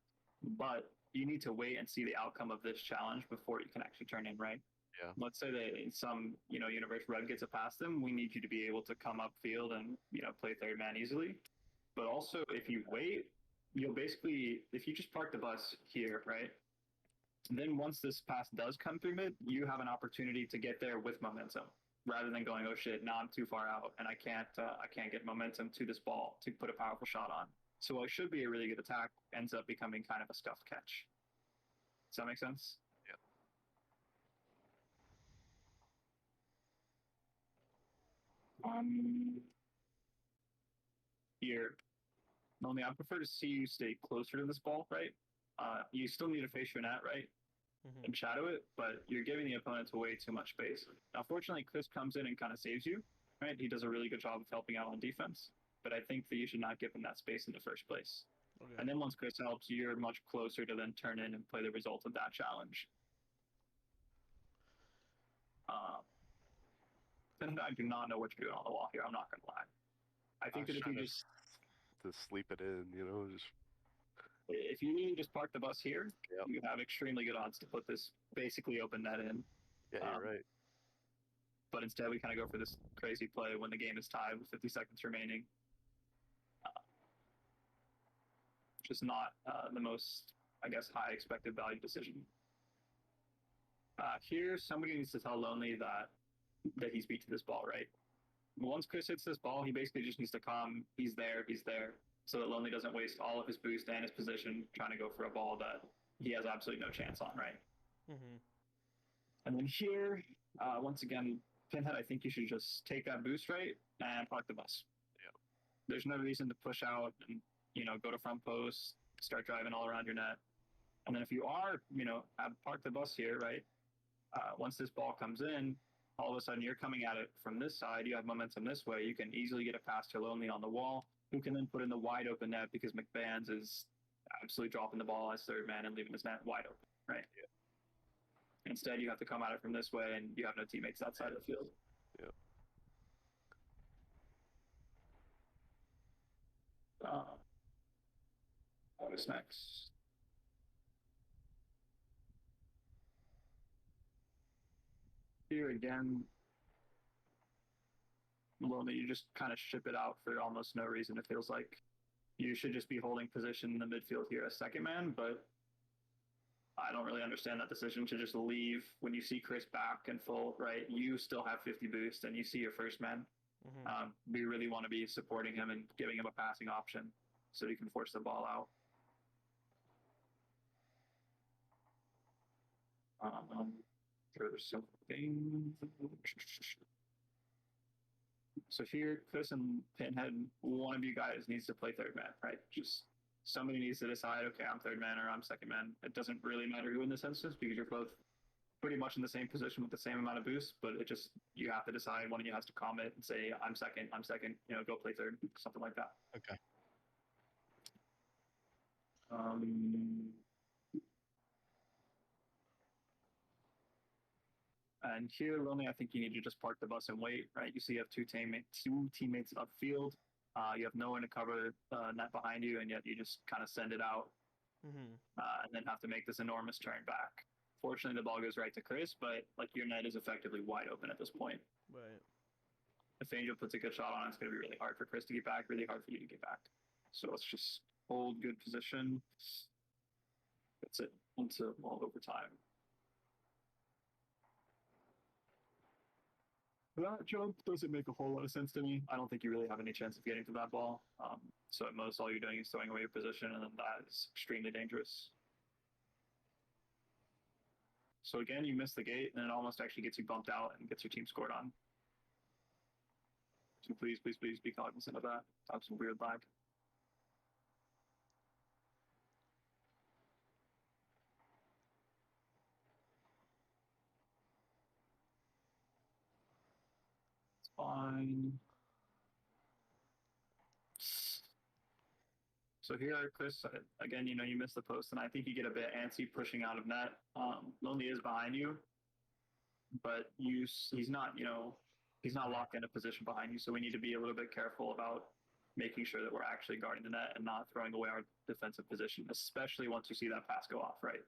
But you need to wait and see the outcome of this challenge before you can actually turn in, right? Yeah. Let's say that in some, universe red gets it past them, we need you to be able to come up field and, play third man easily. But also, if you wait, you'll basically, if you just park the bus here, right? Then once this pass does come through mid, you have an opportunity to get there with momentum rather than going, oh shit, now I'm too far out and I can't get momentum to this ball to put a powerful shot on. So what should be a really good attack ends up becoming kind of a stuffed catch. Does that make sense? Here, only I prefer to see you stay closer to this ball, right? You still need to face your net, right? And shadow it, but you're giving the opponents way too much space. Now, fortunately, Chris comes in and kind of saves you, right? He does a really good job of helping out on defense, but I think that you should not give him that space in the first place. Okay. And then once Chris helps, you're much closer to then turn in and play the result of that challenge. And I do not know what you're doing on the wall here. I'm not going to lie. I think that if you just to sleep it in, just if you really just park the bus here, you have extremely good odds to put this basically open net in. Yeah, you're right. But instead, we kind of go for this crazy play when the game is tied with 50 seconds remaining. Just not the most, I guess, high expected value decision. Here, somebody needs to tell Lonely that he's beat to this ball, right? Once Chris hits this ball, he basically just needs to come. He's there, so that Lonely doesn't waste all of his boost and his position trying to go for a ball that he has absolutely no chance on, right? And then here, once again, Pinhead, I think you should just take that boost right and park the bus. Yeah. There's no reason to push out and, go to front post, start driving all around your net. And then if you are, have parked the bus here, right? Once this ball comes in, all of a sudden you're coming at it from this side. You have momentum this way. You can easily get a pass to Lonely on the wall, who can then put in the wide open net because McBans is absolutely dropping the ball as third man and leaving his net wide open, right? Yeah. Instead, you have to come at it from this way, and you have no teammates outside of the field. Yeah. What is next? Here again, Lonely, you just kind of ship it out for almost no reason. It feels like you should just be holding position in the midfield here as second man, but I don't really understand that decision to just leave when you see Chris back and full, right? You still have 50 boost and you see your first man. We really want to be supporting him and giving him a passing option so he can force the ball out. There's something. So here, Chris and Pinhead, one of you guys needs to play third man, right? Just somebody needs to decide, okay, I'm third man or I'm second man. It doesn't really matter who in this instance because you're both pretty much in the same position with the same amount of boost, but it just, you have to decide. One of you has to comment and say, I'm second, go play third, something like that. Okay. And here, Lonely, I think you need to just park the bus and wait, right? You see you have two teammates upfield. You have no one to cover net behind you, and yet you just kind of send it out and then have to make this enormous turn back. Fortunately, the ball goes right to Chris, but your net is effectively wide open at this point. Right. If Angel puts a good shot on, it's going to be really hard for Chris to get back, really hard for you to get back. So let's just hold good position. That's it. Until overtime. That jump doesn't make a whole lot of sense to me. I don't think you really have any chance of getting to that ball. So at most, all you're doing is throwing away your position, and then that is extremely dangerous. So again, you miss the gate, and it almost actually gets you bumped out and gets your team scored on. So please, please, please be cognizant of that. Have some weird lag. Fine. So here, Chris, again, you missed the post, and I think you get a bit antsy pushing out of net. Lonely is behind you, but he's not, he's not locked in a position behind you. So we need to be a little bit careful about making sure that we're actually guarding the net and not throwing away our defensive position, especially once you see that pass go off, right?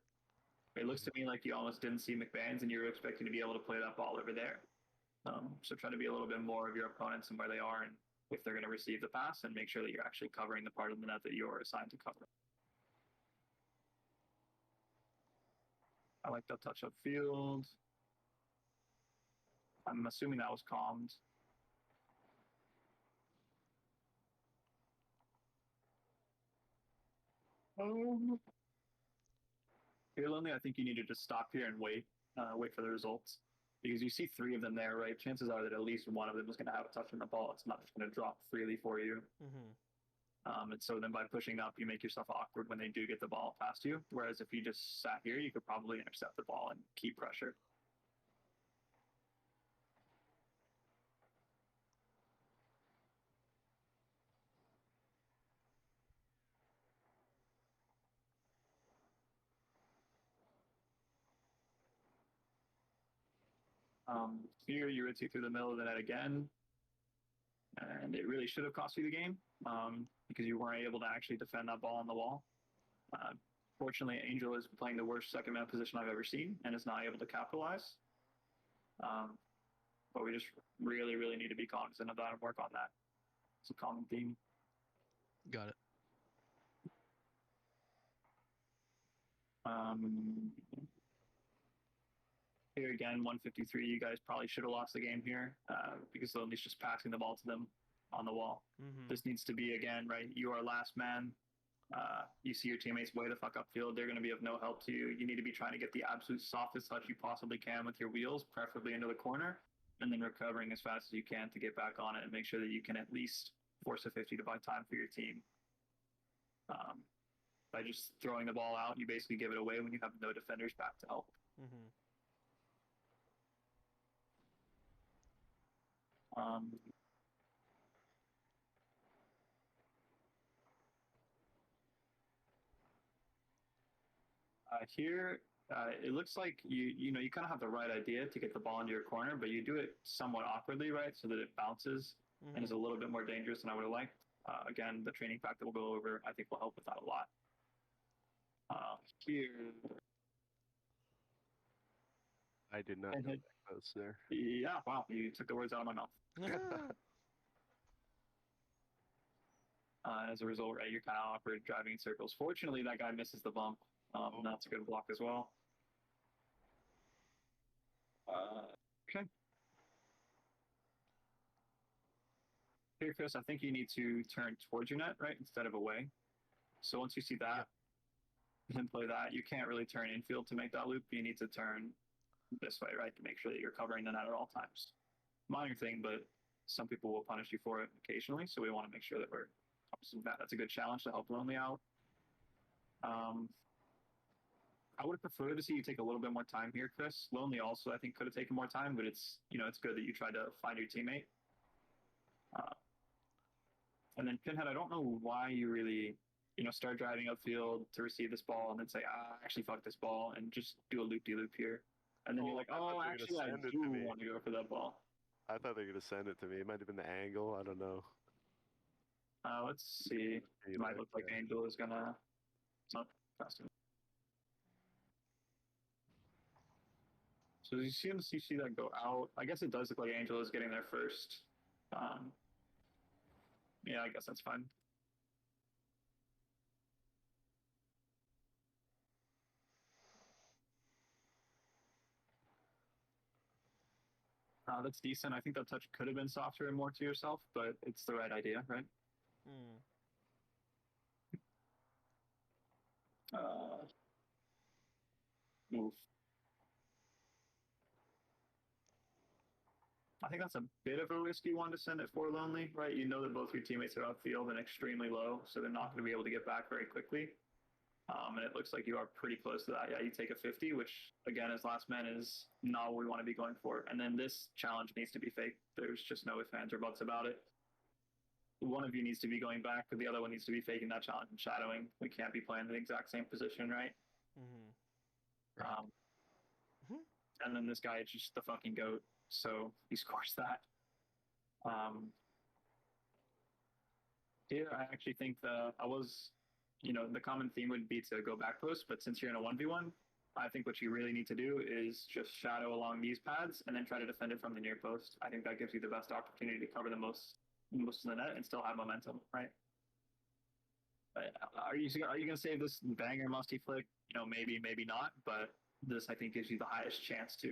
It looks to me like you almost didn't see McBain's and you were expecting to be able to play that ball over there. So try to be a little bit more of your opponents and where they are and if they're going to receive the pass and make sure that you're actually covering the part of the net that you're assigned to cover. I like that touch up field. I'm assuming that was calmed. Here, Lonely, I think you need to just stop here and wait for the results. Because you see 3 of them there, right? Chances are that at least one of them is going to have a touch on the ball. It's not just going to drop freely for you. Mm-hmm. And so then by pushing up, you make yourself awkward when they do get the ball past you. Whereas if you just sat here, you could probably intercept the ball and keep pressure. Here, you rotate through the middle of the net again. And it really should have cost you the game because you weren't able to actually defend that ball on the wall. Fortunately, Angel is playing the worst second man position I've ever seen and is not able to capitalize. But we just really, really need to be cognizant of that and work on that. It's a common theme. Got it. Here again, 153. You guys probably should have lost the game here because Lonely's just passing the ball to them on the wall. Mm-hmm. This needs to be, again, right? You are last man. You see your teammates way the fuck upfield. They're going to be of no help to you. You need to be trying to get the absolute softest touch you possibly can with your wheels, preferably into the corner, and then recovering as fast as you can to get back on it and make sure that you can at least force a 50 to buy time for your team. By just throwing the ball out, you basically give it away when you have no defenders back to help. Mm-hmm. Here, it looks like you kind of have the right idea to get the ball into your corner, but you do it somewhat awkwardly, right? So that it bounces Mm-hmm. and is a little bit more dangerous than I would have liked. Again, the training pack that we'll go over, I think, will help with that a lot. Here, I did not know that post there. yeah, wow, you took the words out of my mouth. As a result, right, you're kind of awkward driving in circles. Fortunately, that guy misses the bump. That's a good block as well. Okay. Here, Chris, I think you need to turn towards your net, right, instead of away. So once you see that, and play that, you can't really turn infield to make that loop. You need to turn this way, right, to make sure that you're covering the net at all times. Minor thing, but some people will punish you for it occasionally, so we want to make sure that we're that. That's a good challenge to help Lonely out. I would have preferred to see you take a little bit more time here, Chris. Lonely also, I think, could have taken more time, but it's it's good that you tried to find your teammate. And then Pinhead, I don't know why you really start driving upfield to receive this ball and then say, actually fuck this ball and just do a loop-de-loop here. And then you're like, oh, actually, I do want to go for that ball. I thought they were going to send it to me. It might have been the angle. I don't know. Let's see. It might look like Angel is going to... Not fast enough. So you see that go out. I guess it does look like Angel is getting there first. Yeah, I guess that's fine. That's decent. I think that touch could have been softer and more to yourself, but it's the right idea, right? Mm. Move. I think that's a bit of a risky one to send it for Lonely, right? You know that both your teammates are outfield and extremely low, so they're not going to be able to get back very quickly. And it looks like you are pretty close to that. Yeah, you take a 50, which, again, as last man is not what we want to be going for. And then this challenge needs to be fake. There's just no ifs, ands, or buts about it. one of you needs to be going back, or the other one needs to be faking that challenge and shadowing. We can't be playing the exact same position, right? Mm-hmm. Right. Mhm. And then this guy is just the fucking goat, so he scores that. Here, I actually think the common theme would be to go back post, but since you're in a 1v1, I think what you really need to do is just shadow along these paths and then try to defend it from the near post. I think that gives you the best opportunity to cover the most of the net and still have momentum, right? Are you gonna save this banger musty flick? Maybe, maybe not, but this I think gives you the highest chance to.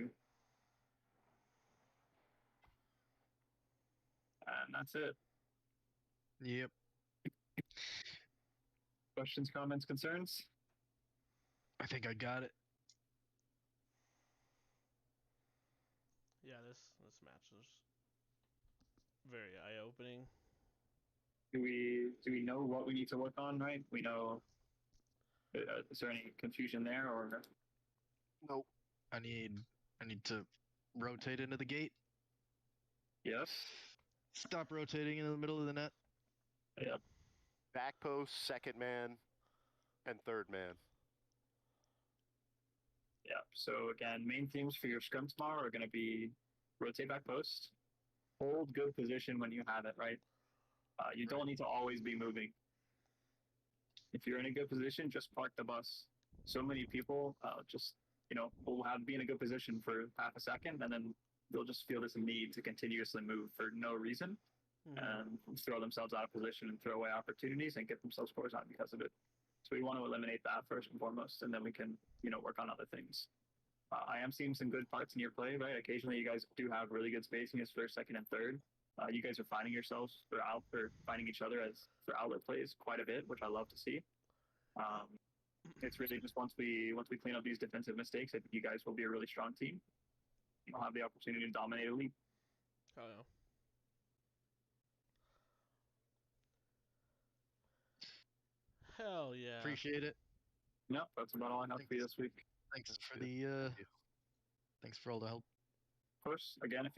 And that's it. Yep. Questions, comments, concerns? I think I got it. Yeah, this match was very eye opening. Do we know what we need to work on? Right? We know. Is there any confusion there, or Nope. I need to rotate into the gate. yes? Stop rotating in the middle of the net. Yep. Back post, second man, and third man. Yeah. So again, main themes for your scrum tomorrow are going to be rotate back post, hold good position when you have it, right? You don't need to always be moving. If you're in a good position, just park the bus. So many people will be in a good position for half a second, and then they'll just feel this need to continuously move for no reason, and throw themselves out of position and throw away opportunities and get themselves scores on because of it. So we want to eliminate that first and foremost, and then we can work on other things. I am seeing some good parts in your play, right? Occasionally, you guys do have really good spacing as first, second, and third. You guys are finding yourselves finding each other as for outlet plays quite a bit, which I love to see. It's really just once we clean up these defensive mistakes, I think you guys will be a really strong team. You'll have the opportunity to dominate a league. Oh yeah. Hell yeah. Appreciate it. No, that's about all I have for you this week. Thanks for Good. the Thank you. thanks for all the help. Of course, again, if